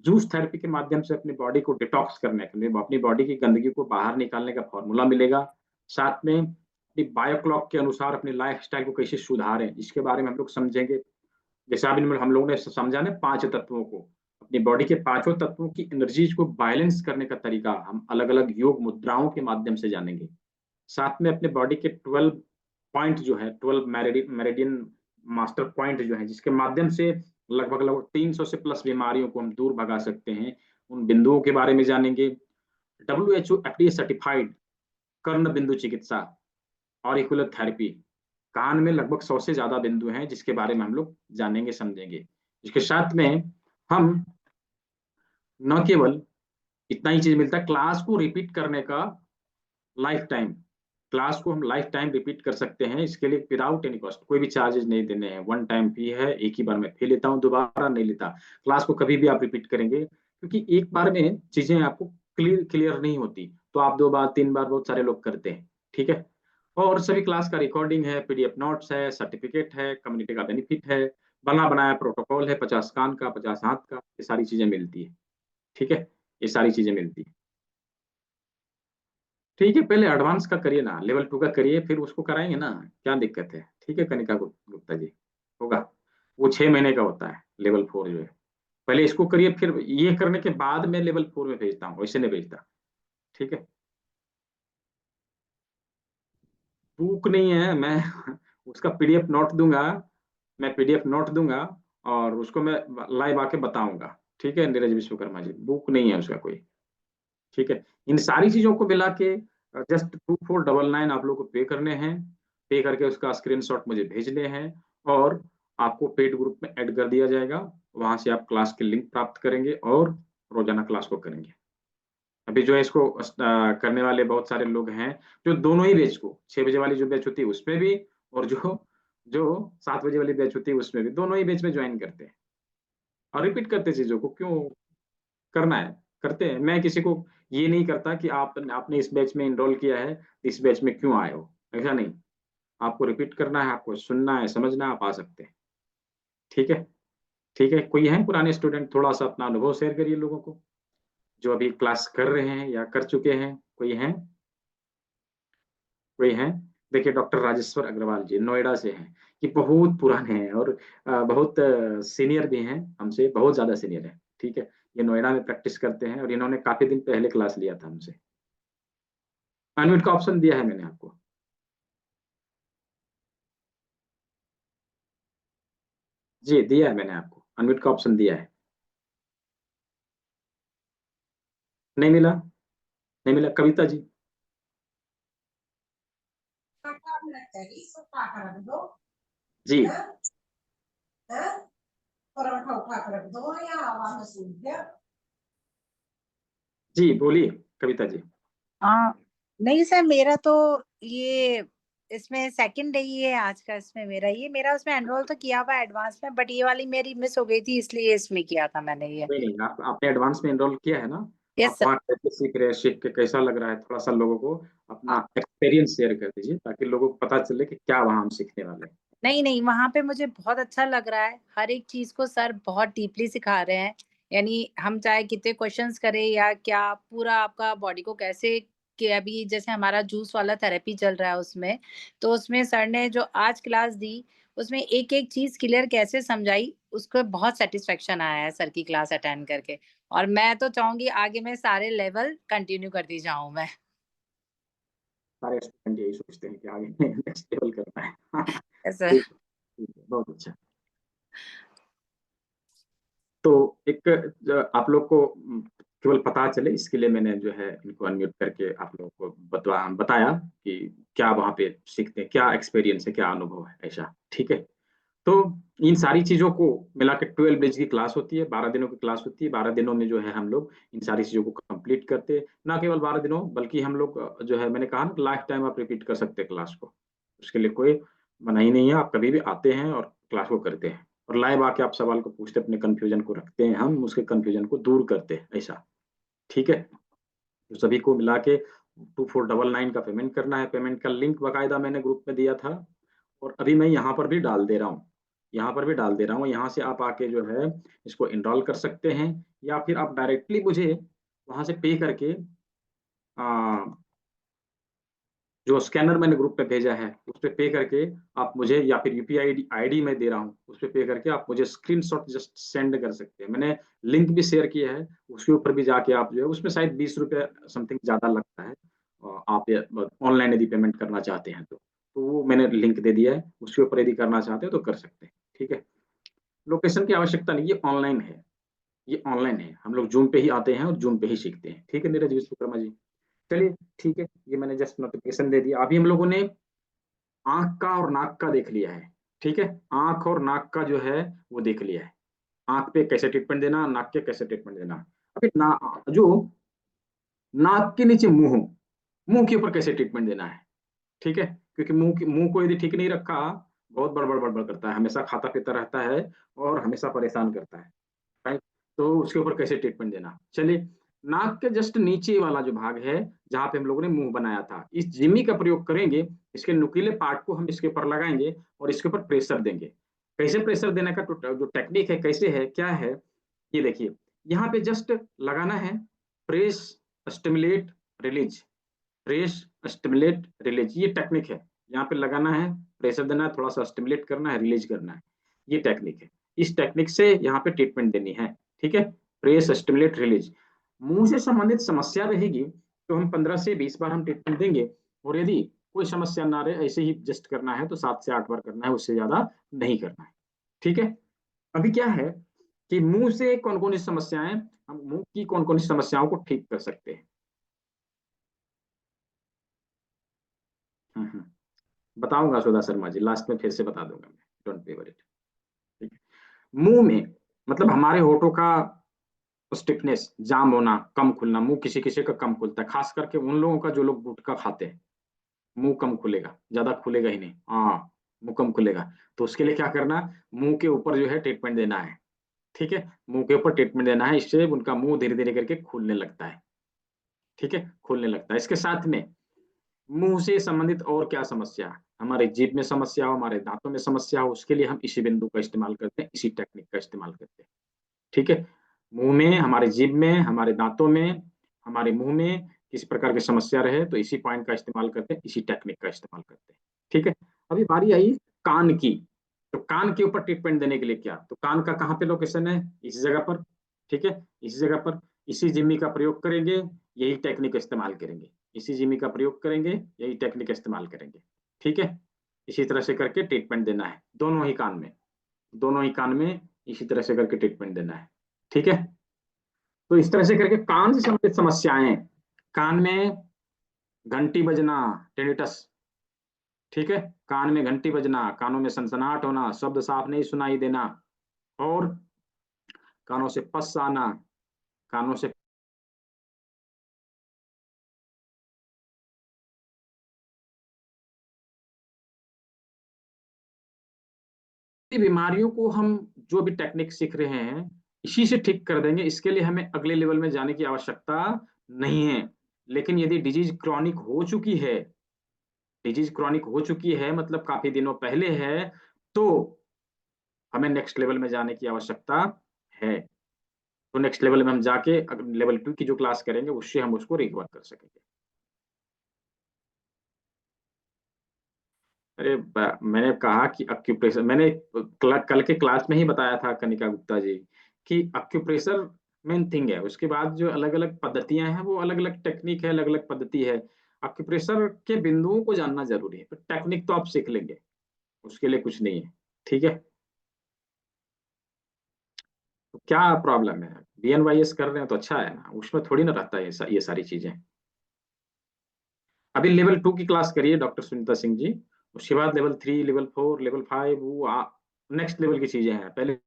जूस थेरेपी के माध्यम से अपनी बॉडी को डिटॉक्स करने के लिए, अपनी बॉडी की गंदगी को बाहर निकालने का फ़ॉर्मूला मिलेगा। साथ में अपनी बायो क्लॉक के अनुसार अपनी लाइफ़स्टाइल को कैसे सुधारें, इसके बारे में हम लोग समझेंगे। जैसे अभी हम लोगों ने समझा ना 5 तत्वों को, अपनी बॉडी के पाँचों तत्वों की एनर्जीज़ को बैलेंस करने का तरीका हम अलग-अलग योग मुद्राओं के माध्यम से जानेंगे। साथ में अपने बॉडी के 12 पॉइंट जो है, 12 मेरिडियन मास्टर पॉइंट जो है, जिसके माध्यम से लगभग 300 से प्लस बीमारियों को हम दूर भगा सकते हैं। उन बिंदुओं के बारे में जानेंगे। डब्ल्यूएचओ एफडीए सर्टिफाइड कर्ण बिंदु चिकित्सा ऑरिकुलर थेरेपी, कान में लगभग 100 से ज़्यादा बिंदु हैं, जिसके बारे में हम लोग जानेंगे, समझेंगे। इसके साथ में हम न केवल इतना ही चीज़ मिलता है, क्लास को रिपीट करने का लाइफ टाइम, क्लास को हम लाइफ टाइम रिपीट कर सकते हैं। इसके लिए विदाउट एनी कॉस्ट, कोई भी चार्जेस नहीं देने हैं। वन टाइम फी है, एक ही बार मैं फी लेता हूँ, दोबारा नहीं लेता। क्लास को कभी भी आप रिपीट करेंगे, क्योंकि एक बार में चीजें आपको क्लियर क्लियर नहीं होती, तो आप 2 बार 3 बार बहुत सारे लोग करते हैं। ठीक है। और सभी क्लास का रिकॉर्डिंग है, पीडीएफ नोट्स है, सर्टिफिकेट है, कम्युनिटी का बेनिफिट है, बना बनाया प्रोटोकॉल है, 50 कान का 50 हाथ का, ये सारी चीजें मिलती है। ठीक है। ये सारी चीजें मिलती है। ठीक है, पहले एडवांस का करिए ना, लेवल 2 का करिए, फिर उसको कराएंगे ना, क्या दिक्कत है? ठीक है कनिका गुप्ता जी, होगा। वो 6 महीने का होता है लेवल 4 जो है। पहले इसको करिए, फिर ये करने के बाद मैं लेवल 4 में भेजता हूँ, वैसे नहीं भेजता। ठीक है। बुक नहीं है, मैं उसका पीडीएफ नोट दूंगा। मैं पीडीएफ नोट दूंगा और उसको मैं लाइव आके बताऊंगा। ठीक है नीरज विश्वकर्मा जी, बुक नहीं है उसका कोई। ठीक है। इन सारी चीजों को मिला के जस्ट 2499 आप लोग को पे करने हैं। पे करके उसका स्क्रीनशॉट मुझे भेजने हैं, और आपको पेड ग्रुप में ऐड कर दिया जाएगा। वहां से आप क्लास के लिंक प्राप्त करेंगे और रोजाना क्लास को करेंगे। अभी जो है इसको करने वाले बहुत सारे लोग हैं, जो दोनों ही बैच को, 6 बजे वाली जो बैच होती है उसमें भी, और जो जो 7 बजे वाली बैच होती है उसमें भी, दोनों ही बैच में ज्वाइन करते हैं और रिपीट करते हैं चीजों को। क्यों करना है? करते हैं। मैं किसी को ये नहीं करता कि आपने इस बैच में एनरोल किया है, इस बैच में क्यों आए हो, ऐसा नहीं। आपको रिपीट करना है, आपको सुनना है, समझना है, आप आ सकते हैं। ठीक है। ठीक है, कोई है पुराने स्टूडेंट, थोड़ा सा अपना अनुभव शेयर करिए लोगों को, जो अभी क्लास कर रहे हैं या कर चुके हैं। कोई है? कोई है? देखिए डॉक्टर राजेश्वर अग्रवाल जी नोएडा से हैं। ये बहुत पुराने हैं और बहुत सीनियर भी हैं, हमसे बहुत ज्यादा सीनियर है। ठीक है। ये नोएडा में प्रैक्टिस करते हैं और इन्होंने काफी दिन पहले क्लास लिया था हमसे। अनम्यूट का ऑप्शन दिया है मैंने आपको। जी दिया है मैंने आपको, अनम्यूट का ऑप्शन दिया है। नहीं मिला? नहीं मिला कविता जी? जी। जी बोलिए कविता जी। हाँ। नहीं सर, मेरा तो ये इसमें सेकंड डे ही है आज का। इसमें मेरा उसमें एनरोल तो किया हुआ एडवांस में, बट ये वाली मेरी मिस हो गई थी, इसलिए इसमें किया था मैंने ये। कोई नहीं, आपने एडवांस में एनरोल किया है ना? यस आप सर। वहाँ कैसे सीख रहे हैं, सीख के कैसा लग रहा है, थोड़ा सा लोगों को अपना एक्सपीरियंस शेयर कर दीजिए, ताकि लोगों को पता चले कि क्या वहाँ हम सीखने वाले हैं। नहीं नहीं, वहां पे मुझे बहुत अच्छा लग रहा है। हर एक चीज को सर बहुत डीपली सिखा रहे हैं। यानी हम चाहे कितने क्वेश्चंस करें या क्या, पूरा आपका बॉडी को कैसे, कि अभी जैसे हमारा जूस वाला थेरेपी चल रहा है उसमें, तो उसमें सर ने जो आज क्लास दी, उसमें एक एक चीज क्लियर कैसे समझाई, उसको बहुत सेटिस्फेक्शन आया है सर की क्लास अटेंड करके। और मैं तो चाहूंगी आगे मैं सारे लेवल कंटिन्यू करती जाऊं मैं। सारे स्टूडेंट यही सोचते हैं कि आगे नेक्स्ट लेवल करना है। सर। ठीक ठीक है, बहुत अच्छा। तो एक आप लोग को केवल पता चले इसके लिए मैंने जो है इनको अनम्यूट करके आप लोगों को बताया कि क्या वहाँ पे सीखते हैं, क्या एक्सपीरियंस है, क्या अनुभव है, ऐसा। ठीक है। तो इन सारी चीजों को मिला के 12 डेज की क्लास होती है, 12 दिनों की क्लास होती है। 12 दिनों में जो है हम लोग इन सारी चीजों को कंप्लीट करते हैं। ना केवल 12 दिनों, बल्कि हम लोग जो है, मैंने कहा ना, लाइफ टाइम आप रिपीट कर सकते हैं क्लास को। उसके लिए कोई मनाही नहीं है, आप कभी भी आते हैं और क्लास को करते हैं। और लाइव आके आप सवाल को पूछते, अपने कंफ्यूजन को रखते हैं, हम उसके कंफ्यूजन को दूर करते हैं, ऐसा। ठीक है, तो सभी को मिला के 2499 का पेमेंट करना है। पेमेंट का लिंक बकायदा मैंने ग्रुप में दिया था, और अभी मैं यहाँ पर भी डाल दे रहा हूँ, यहाँ पर भी डाल दे रहा हूँ। यहाँ से आप आके जो है इसको इनरोल कर सकते हैं, या फिर आप डायरेक्टली मुझे वहां से पे करके जो स्कैनर मैंने ग्रुप पे भेजा है उस पे पे करके आप मुझे, या फिर यूपीआई आईडी मैं दे रहा हूँ उस पे पे करके आप मुझे स्क्रीनशॉट जस्ट सेंड कर सकते हैं। मैंने लिंक भी शेयर किया है, उसके ऊपर भी जाके आप जो है, उसमें शायद 20 रुपये समथिंग ज्यादा लगता है, और आप ऑनलाइन यदि पेमेंट करना चाहते हैं तो वो मैंने लिंक दे दिया है, उसके ऊपर यदि करना चाहते हैं तो कर सकते हैं। ठीक है, लोकेशन की आवश्यकता नहीं, ये ऑनलाइन है, ये ऑनलाइन है, हम लोग जूम पे ही आते हैं और जूम पे ही सीखते हैं। ठीक है नीरज विश्वकर्मा जी, चलिए ठीक है, ये मैंने जस्ट नोटिफिकेशन दे दिया। अभी हम लोगों ने आंख का और नाक का देख लिया है। ठीक है, आंख और नाक का जो है वो देख लिया है, आंख पे कैसे ट्रीटमेंट देना, नाक के कैसे ट्रीटमेंट देना। अभी जो नाक के नीचे मुंह, मुंह के ऊपर कैसे ट्रीटमेंट देना है। ठीक है, क्योंकि मुंह को यदि ठीक नहीं रखा, बहुत बड़बड़ बड़बड़ करता है, हमेशा खाता पीता रहता है और हमेशा परेशान करता है, राइट। तो उसके ऊपर कैसे ट्रीटमेंट देना, चलिए। नाक के जस्ट नीचे वाला जो भाग है, जहां पे हम लोगों ने मुंह बनाया था, इस जिमी का प्रयोग करेंगे। इसके नुकीले पार्ट को हम इसके ऊपर लगाएंगे और इसके ऊपर प्रेशर देंगे। कैसे प्रेशर देने का जो टेक्निक है, कैसे है, क्या है, ये देखिए। यहाँ पे जस्ट लगाना है, press, stimulate, release, press, stimulate, release, ये टेक्निक है। यहाँ पे लगाना है, प्रेशर देना है, थोड़ा सा स्टिमुलेट करना है, रिलीज करना है, ये टेक्निक है। इस टेक्निक से यहाँ पे ट्रीटमेंट देनी है। ठीक है, प्रेस, स्टिमुलेट, रिलीज। मुंह से संबंधित समस्या रहेगी तो हम 15 से 20 बार हम ट्रीटमेंट देंगे, और यदि कोई समस्या ना रहे, ऐसे ही जस्ट करना है तो 7 से 8 बार करना है, उससे ज्यादा नहीं करना है। ठीक है, अभी क्या है कि मुंह से कौन कौन सी समस्याएं, हम मुंह की कौन कौन सी समस्याओं को ठीक कर सकते हैं। बताऊंगा सुधा शर्मा जी, लास्ट में फिर से बता दूंगा मैं, डोंट बी वरीड। ठीक है, मुंह में मतलब हमारे होठों का स्टिफनेस, जाम होना, कम खुलना, मुंह किसी किसी का कम खुलता है, खास करके उन लोगों का जो लोग गुटखा खाते हैं, मुंह कम खुलेगा, ज्यादा खुलेगा ही नहीं, हाँ, मुंह कम खुलेगा। तो उसके लिए क्या करना, मुंह के ऊपर जो है ट्रीटमेंट देना है। ठीक है, मुंह के ऊपर ट्रीटमेंट देना है, इससे उनका मुंह धीरे धीरे करके खुलने लगता है। ठीक है, खुलने लगता है। इसके साथ में मुंह से संबंधित और क्या समस्या, हमारे जीभ में समस्या हो, हमारे दांतों में समस्या हो, उसके लिए हम इसी बिंदु का इस्तेमाल करते हैं, इसी टेक्निक का इस्तेमाल करते हैं। ठीक है, मुंह में, हमारे जीभ में, हमारे दांतों में, हमारे मुंह में किसी प्रकार की समस्या रहे तो इसी पॉइंट का इस्तेमाल करते हैं, इसी टेक्निक का इस्तेमाल करते हैं। ठीक है, अभी बारी आई कान की। तो कान के ऊपर ट्रीटमेंट देने के लिए क्या, तो कान का कहाँ पे लोकेशन है, इस जगह पर। ठीक है, इसी जगह पर इसी जिमी का प्रयोग करेंगे, यही टेक्निक इस्तेमाल करेंगे, इसी जिमी का प्रयोग करेंगे, यही टेक्निक इस्तेमाल करेंगे। ठीक है, इसी तरह से करके ट्रीटमेंट देना है, दोनों ही कान में, दोनों ही कान में इसी तरह से करके ट्रीटमेंट देना है। ठीक है, तो इस तरह से करके कान से संबंधित समस्याएं, कान में घंटी बजना, टेनिटस। ठीक है, कान में घंटी बजना, कानों में सनसनाहट होना, शब्द साफ नहीं सुनाई देना, और कानों से पस आना, कानों से बीमारियों को हम जो भी टेक्निक सीख रहे हैं इसी से ठीक कर देंगे। इसके लिए हमें अगले लेवल में जाने की आवश्यकता नहीं है। लेकिन यदि डिजीज क्रॉनिक हो चुकी है, डिजीज क्रॉनिक हो चुकी है मतलब काफी दिनों पहले है, तो हमें नेक्स्ट लेवल में जाने की आवश्यकता है। तो नेक्स्ट लेवल में हम जाके लेवल 2 की जो क्लास करेंगे उससे हम उसको रिकवर कर सकेंगे। अरे मैंने कहा कि अक्यूप्रेशर, मैंने कल के क्लास में ही बताया था कनिका गुप्ता जी, कि अक्यूप्रेशर मेन थिंग है, उसके बाद जो अलग अलग पद्धतियां हैं वो अलग अलग टेक्निक है, अलग अलग पद्धति है। अक्यूप्रेशर के बिंदुओं को जानना जरूरी है, तो टेक्निक तो आप सीख लेंगे, उसके लिए कुछ नहीं है। ठीक है, तो क्या प्रॉब्लम है, बीएनवाईएस कर रहे हैं तो अच्छा है ना, उसमें थोड़ी ना रहता है ये सारी चीजें। अभी लेवल 2 की क्लास करिए डॉक्टर सुनीता सिंह जी, उसके बाद लेवल 3, लेवल 4, लेवल 5, वो नेक्स्ट लेवल की चीजें हैं। पहले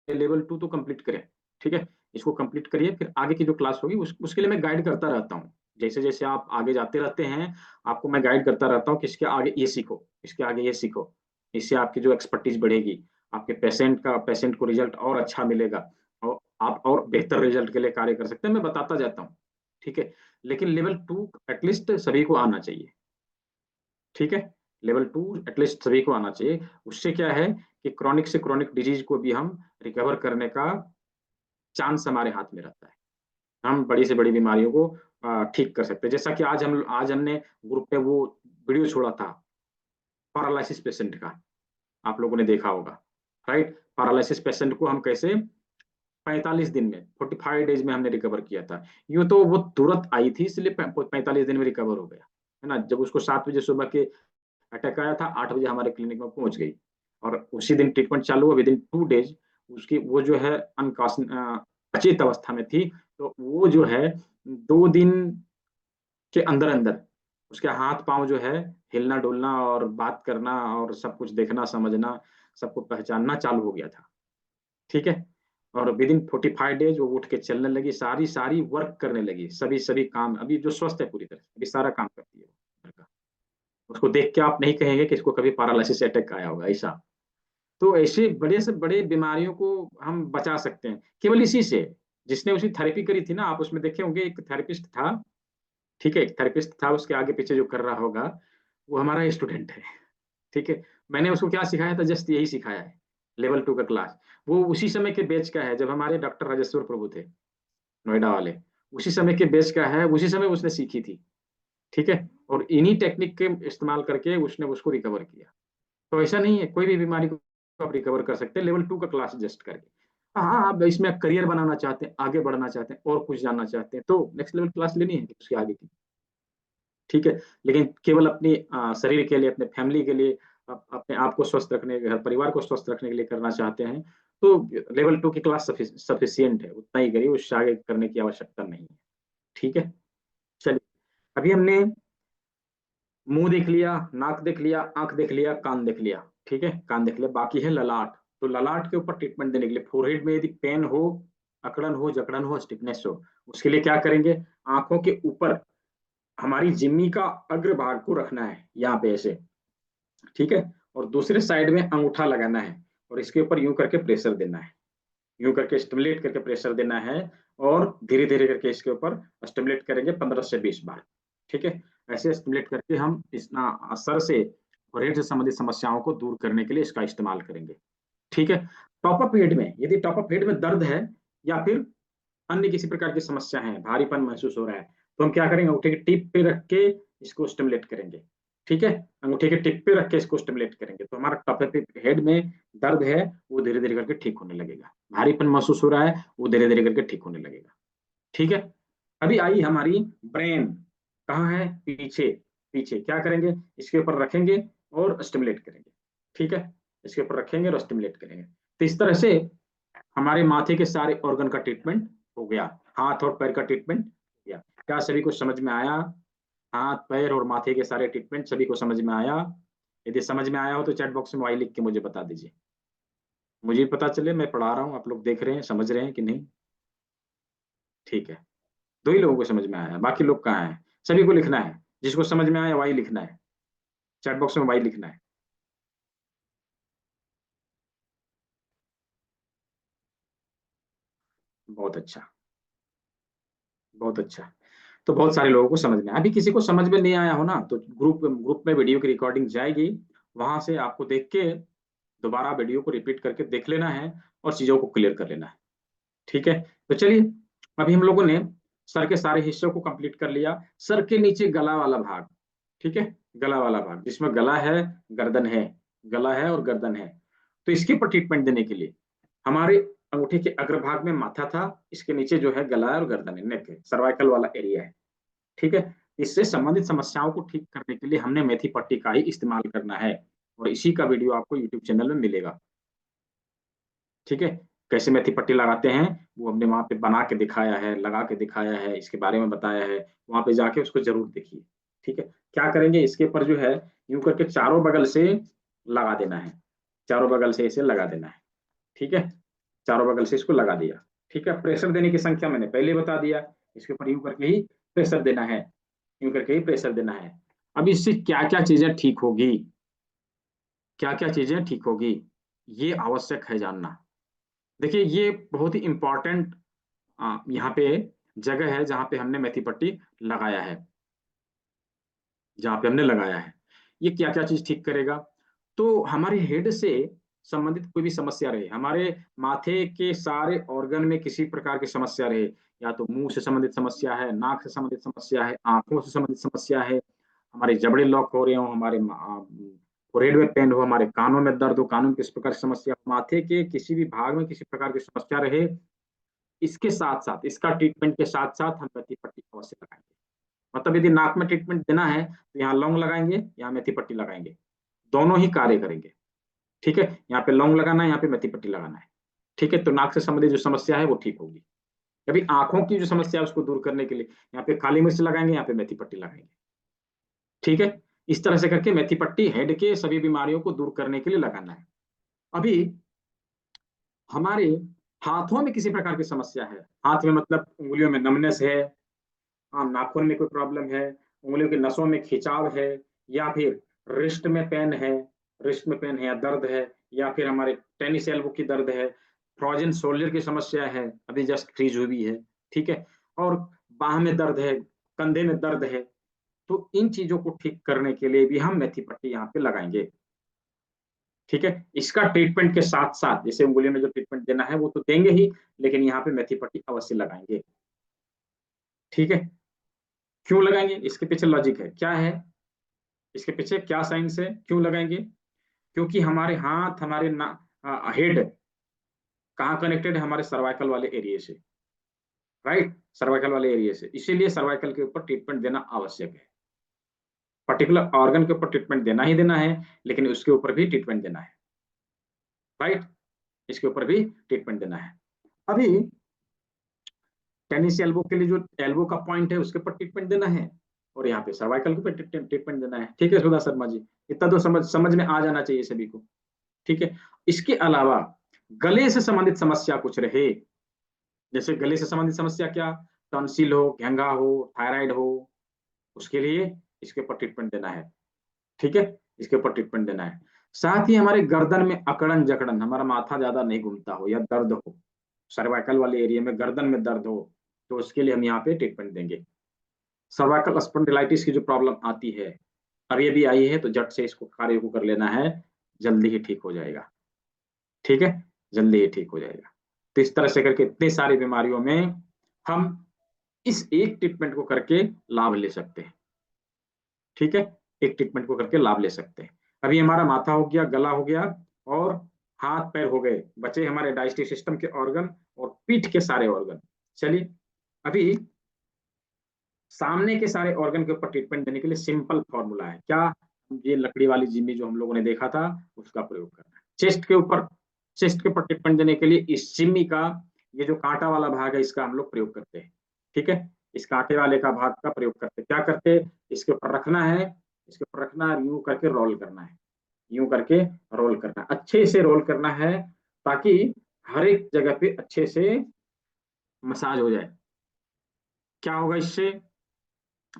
लेवल 2 तो कंप्लीट करें। ठीक है, इसको कंप्लीट करिए, फिर आगे की जो क्लास होगी उसके लिए मैं गाइड करता रहता हूँ। जैसे जैसे आप आगे जाते रहते हैं, आपको मैं गाइड करता रहता हूँ कि इसके आगे ये सीखो, इसके आगे ये सीखो, इससे आपकी जो एक्सपर्टीज बढ़ेगी। आपके पेशेंट को रिजल्ट और अच्छा मिलेगा, और आप और बेहतर रिजल्ट के लिए कार्य कर सकते हैं, मैं बताता जाता हूँ। ठीक है, लेकिन लेवल 2 एटलीस्ट सभी को आना चाहिए। ठीक है, लेवल 2 एटलीस्ट सभी को आना चाहिए। उससे क्या है कि क्रॉनिक से क्रॉनिक डिजीज को भी हम रिकवर करने का चांस हमारे हाथ में रहता है। हम बड़ी से बड़ी बीमारियों को ठीक कर सकते हैं। जैसा कि आज हमने ग्रुप पे वो वीडियो छोड़ा था पैरालिसिस पेशेंट का, आप लोगों ने देखा होगा, राइट। पैरालिसिस पेशेंट को हम कैसे 45 दिन में, 45 डेज में हमने रिकवर किया था। यूं तो वो तुरंत आई थी, इसलिए 45 दिन में रिकवर हो गया, है ना। जब उसको 7 बजे सुबह के अटैक आया था, 8 बजे हमारे क्लिनिक में पहुंच गई, और उसी दिन ट्रीटमेंट चालू हुआ। विद इन 2 डेज उसकी वो जो है अचेत अवस्था में थी। तो वो जो है 2 दिन के अंदर अंदर उसके हाथ पांव जो है हिलना डुलना और बात करना और सब कुछ देखना समझना, सबको पहचानना चालू हो गया था। ठीक है, और विद इन 45 डेज वो उठ के चलने लगी, सारी सारी वर्क करने लगी, सभी सभी काम, अभी जो स्वस्थ है पूरी तरह से, अभी सारा काम करती है घर का। उसको देख के आप नहीं कहेंगे कि इसको कभी पैरालिसिस अटैक आया होगा, ऐसा। तो ऐसे बड़े से बड़े बीमारियों को हम बचा सकते हैं केवल इसी से। जिसने उसकी थेरेपी करी थी ना, आप उसमें देखे होंगे, एक थेरेपिस्ट था। ठीक है, एक थेरेपिस्ट था, उसके आगे पीछे जो कर रहा होगा वो हमारा स्टूडेंट है। ठीक है, मैंने उसको क्या सिखाया था, जस्ट यही सिखाया है, लेवल 2 का क्लास। वो उसी समय के बैच का है जब हमारे डॉक्टर राजेश्वर प्रभु थे, नोएडा वाले। उसी समय के बैच का है, उसी समय उसने सीखी थी। ठीक है, और इन्हीं टेक्निक के इस्तेमाल करके उसने उसको रिकवर किया। तो ऐसा नहीं है, कोई भी बीमारी को आप रिकवर कर सकते हैं लेवल 2 का क्लास जस्ट करके। हाँ, आप इसमें करियर बनाना चाहते हैं, आगे बढ़ना चाहते हैं, और कुछ जानना चाहते हैं, तो नेक्स्ट लेवल क्लास लेनी है उसके आगे की। ठीक है, लेकिन केवल अपनी शरीर के लिए, अपने फैमिली के लिए, अपने आप को स्वस्थ रखने, घर परिवार को स्वस्थ रखने के लिए करना चाहते हैं, तो लेवल 2 की क्लास सफिशियंट है, उतना ही करिए, उससे आगे करने की आवश्यकता नहीं है। ठीक है, चलिए। अभी हमने मुंह देख लिया, नाक देख लिया, आंख देख लिया, कान देख लिया। ठीक है, कान देख लिया, बाकी है ललाट। तो ललाट के ऊपर ट्रीटमेंट देने के लिए, फोरहेड में यदि पेन हो, अकड़न हो, जकड़न हो, स्टिफनेस हो, उसके लिए क्या करेंगे, आंखों के ऊपर हमारी जिम्मी का अग्रभाग को रखना है, यहाँ पे ऐसे। ठीक है, और दूसरे साइड में अंगूठा लगाना है, और इसके ऊपर यूं करके प्रेशर देना है, यूं करके स्टिमुलेट करके प्रेशर देना है, और धीरे धीरे करके इसके ऊपर स्टिमुलेट करेंगे 15 से 20 बार। ठीक है, ऐसे स्टिमुलेट करके हम इस सर से और हेड से संबंधित समस्याओं को दूर करने के लिए इसका इस्तेमाल करेंगे। ठीक है, टॉप अप हेड में, यदि टॉप अप हेड में दर्द है या फिर अन्य किसी प्रकार की समस्या है, भारीपन महसूस हो रहा है, तो हम क्या करेंगे, अंगूठे की टिप पे रख के इसको स्टिमुलेट करेंगे। ठीक है, अंगूठे के टिप पे रख के इसको स्टिमुलेट करेंगे, तो हमारा टॉप अप हेड में दर्द है वो धीरे धीरे करके ठीक होने लगेगा, भारीपन महसूस हो रहा है वो धीरे धीरे करके ठीक होने लगेगा। ठीक है, अभी आई हमारी ब्रेन, कहाँ है, पीछे। पीछे क्या करेंगे, इसके ऊपर रखेंगे और स्टिमुलेट करेंगे। ठीक है, इसके ऊपर रखेंगे और स्टिमुलेट करेंगे। तो इस तरह से हमारे माथे के सारे ऑर्गन का ट्रीटमेंट हो गया, हाथ और पैर का ट्रीटमेंट हो गया। क्या सभी को समझ में आया? हाथ पैर और माथे के सारे ट्रीटमेंट सभी को समझ में आया? यदि समझ में आया हो तो चैट बॉक्स में वाई लिख के मुझे बता दीजिए, मुझे पता चले मैं पढ़ा रहा हूँ, आप लोग देख रहे हैं, समझ रहे हैं कि नहीं। ठीक है, 2 ही लोगों को समझ में आया, बाकी लोग कहाँ हैं? सभी को लिखना है, जिसको समझ में आया वाई लिखना है, चैट बॉक्स में वाई लिखना है। बहुत अच्छा, बहुत अच्छा। तो बहुत सारे लोगों को समझ में आया। अभी किसी को समझ में नहीं आया हो ना, तो ग्रुप ग्रुप में वीडियो की रिकॉर्डिंग जाएगी, वहां से आपको देख के दोबारा वीडियो को रिपीट करके देख लेना है और चीजों को क्लियर कर लेना है। ठीक है, तो चलिए, अभी हम लोगों ने सर के सारे हिस्सों को कंप्लीट कर लिया। सर के नीचे गला वाला भाग, ठीक है, गला वाला भाग जिसमें गला है, गर्दन है, गला है और गर्दन है। तो इसके ऊपर ट्रीटमेंट देने के लिए हमारे अंगूठे के अग्रभाग में माथा था, इसके नीचे जो है गला है और गर्दन है, नेक है, सर्वाइकल वाला एरिया है। ठीक है, इससे संबंधित समस्याओं को ठीक करने के लिए हमने मेथी पट्टी का ही इस्तेमाल करना है, और इसी का वीडियो आपको यूट्यूब चैनल में मिलेगा। ठीक है, कैसे मेथी पट्टी लगाते हैं वो हमने वहां पे बना के दिखाया है, लगा के दिखाया है, इसके बारे में बताया है, वहां पे जाके उसको जरूर देखिए। ठीक है, क्या करेंगे, इसके ऊपर जो है यूं करके चारों बगल से लगा देना है, चारों बगल से इसे लगा देना है। ठीक है, चारों बगल से इसको लगा दिया। ठीक है, प्रेशर देने की संख्या मैंने पहले बता दिया, इसके ऊपर यूं करके ही प्रेशर देना है, यूं करके ही प्रेशर देना है। अब इससे क्या क्या चीजें ठीक होगी, क्या क्या चीजें ठीक होगी, ये आवश्यक है जानना। देखिए ये बहुत ही इंपॉर्टेंट यहाँ पे जगह है जहाँ पे हमने मेथी पट्टी लगाया है, जहाँ पे हमने लगाया है। ये क्या क्या चीज ठीक करेगा? तो हमारे हेड से संबंधित कोई भी समस्या रहे, हमारे माथे के सारे ऑर्गन में किसी प्रकार की समस्या रहे, या तो मुंह से संबंधित समस्या है, नाक से संबंधित समस्या है, आंखों से संबंधित समस्या है, हमारे जबड़े लॉक हो रहे हो, हमारे फोrehead में पेन हो, हमारे कानों में दर्द हो, कानों में किसी प्रकार की समस्या हो, माथे के किसी भी भाग में किसी प्रकार की समस्या रहे, इसके साथ साथ, इसका ट्रीटमेंट के साथ साथ हम मेथी पट्टी अवश्य लगाएंगे। मतलब यदि नाक में ट्रीटमेंट देना है तो यहाँ लौंग लगाएंगे, यहाँ मेथी पट्टी लगाएंगे, दोनों ही कार्य करेंगे। ठीक है, यहाँ पे लौंग लगाना है, यहाँ पे मेथी पट्टी लगाना है। ठीक है, तो नाक से संबंधित जो समस्या है वो ठीक होगी। अभी आंखों की जो समस्या है उसको दूर करने के लिए यहाँ पे काली मिर्च लगाएंगे, यहाँ पे मेथी पट्टी लगाएंगे। ठीक है, इस तरह से करके मेथी पट्टी हेड के सभी बीमारियों को दूर करने के लिए लगाना है। अभी हमारे हाथों में किसी प्रकार की समस्या है, हाथ में मतलब उंगलियों में नमनेस है, नाखून में कोई प्रॉब्लम है, उंगलियों की नसों में खिंचाव है, या फिर रिस्ट में पेन है, रिस्ट में पेन है या दर्द है, या फिर हमारे टेनिस एल्बो की दर्द है, फ्रोजन शोल्डर की समस्या है, अभी जस्ट फ्रीज हुई है। ठीक है, और बाह में दर्द है, कंधे में दर्द है, तो इन चीजों को ठीक करने के लिए भी हम मेथी पट्टी यहाँ पे लगाएंगे। ठीक है, इसका ट्रीटमेंट के साथ साथ जैसे उंगलियों में जो ट्रीटमेंट देना है वो तो देंगे ही, लेकिन यहाँ पे मेथी पट्टी अवश्य लगाएंगे। ठीक है, क्यों लगाएंगे? इसके पीछे लॉजिक है, क्या है इसके पीछे, क्या साइंस है, क्यों लगाएंगे? क्योंकि हमारे हाथ, हमारे हेड कहाँ कनेक्टेड है? हमारे सर्वाइकल वाले एरिया से, राइट, सर्वाइकल वाले एरिया से, इसीलिए सर्वाइकल के ऊपर ट्रीटमेंट देना आवश्यक है। पर्टिकुलर ऑर्गन के ऊपर ट्रीटमेंट देना ही देना है, लेकिन उसके ऊपर भी ट्रीटमेंट देना है, राइट, इसके ऊपर भी ट्रीटमेंट देना है। अभी टेनिस एल्बो के लिए जो एल्बो का पॉइंट है उसके ऊपर ट्रीटमेंट देना है, और यहाँ पे सर्वाइकल के ऊपर ट्रीटमेंट देना है। ठीक है सुधा शर्मा जी, इतना तो समझ में आ जाना चाहिए सभी को। ठीक है, इसके अलावा गले से संबंधित समस्या कुछ रहे, जैसे गले से संबंधित समस्या क्या, टॉन्सिल हो, घेंगा हो, थायराइड हो, उसके लिए इसके ऊपर ट्रीटमेंट देना है। ठीक है, इसके ऊपर ट्रीटमेंट देना है। साथ ही हमारे गर्दन में अकड़न जकड़न, हमारा माथा ज्यादा नहीं घूमता हो या दर्द हो, सर्वाइकल वाले एरिया में गर्दन में दर्द हो, तो उसके लिए हम यहाँ पे ट्रीटमेंट देंगे। सर्वाइकल स्पॉन्डिलाइटिस की जो प्रॉब्लम आती है, अभी अभी आई है, तो झट से इसको कार्य को कर लेना है, जल्दी ही ठीक हो जाएगा। ठीक है, जल्दी ही ठीक हो जाएगा। तो इस तरह से करके इतनी सारी बीमारियों में हम इस एक ट्रीटमेंट को करके लाभ ले सकते हैं। ठीक है, एक ट्रीटमेंट को करके लाभ ले सकते हैं। अभी हमारा माथा हो गया, गला हो गया, और हाथ पैर हो गए, बचे हमारे डाइजेस्टिव सिस्टम के ऑर्गन और पीठ के सारे ऑर्गन। चलिए, अभी सामने के सारे ऑर्गन के ऊपर ट्रीटमेंट देने के लिए सिंपल फॉर्मूला है क्या, ये लकड़ी वाली जिम्मी जो हम लोगों ने देखा था उसका प्रयोग करना है। चेस्ट के ऊपर ट्रीटमेंट देने के लिए इस जिम्मी का ये जो कांटा वाला भाग है इसका हम लोग प्रयोग करते हैं। ठीक है, इस कांटे वाले का भाग का प्रयोग करते हैं। क्या करते, इसके ऊपर रखना है, इसके ऊपर रखना है, यूं करके रोल करना है, यूं करके रोल करना है, अच्छे से रोल करना है, ताकि हर एक जगह पे अच्छे से मसाज हो जाए। क्या होगा इससे,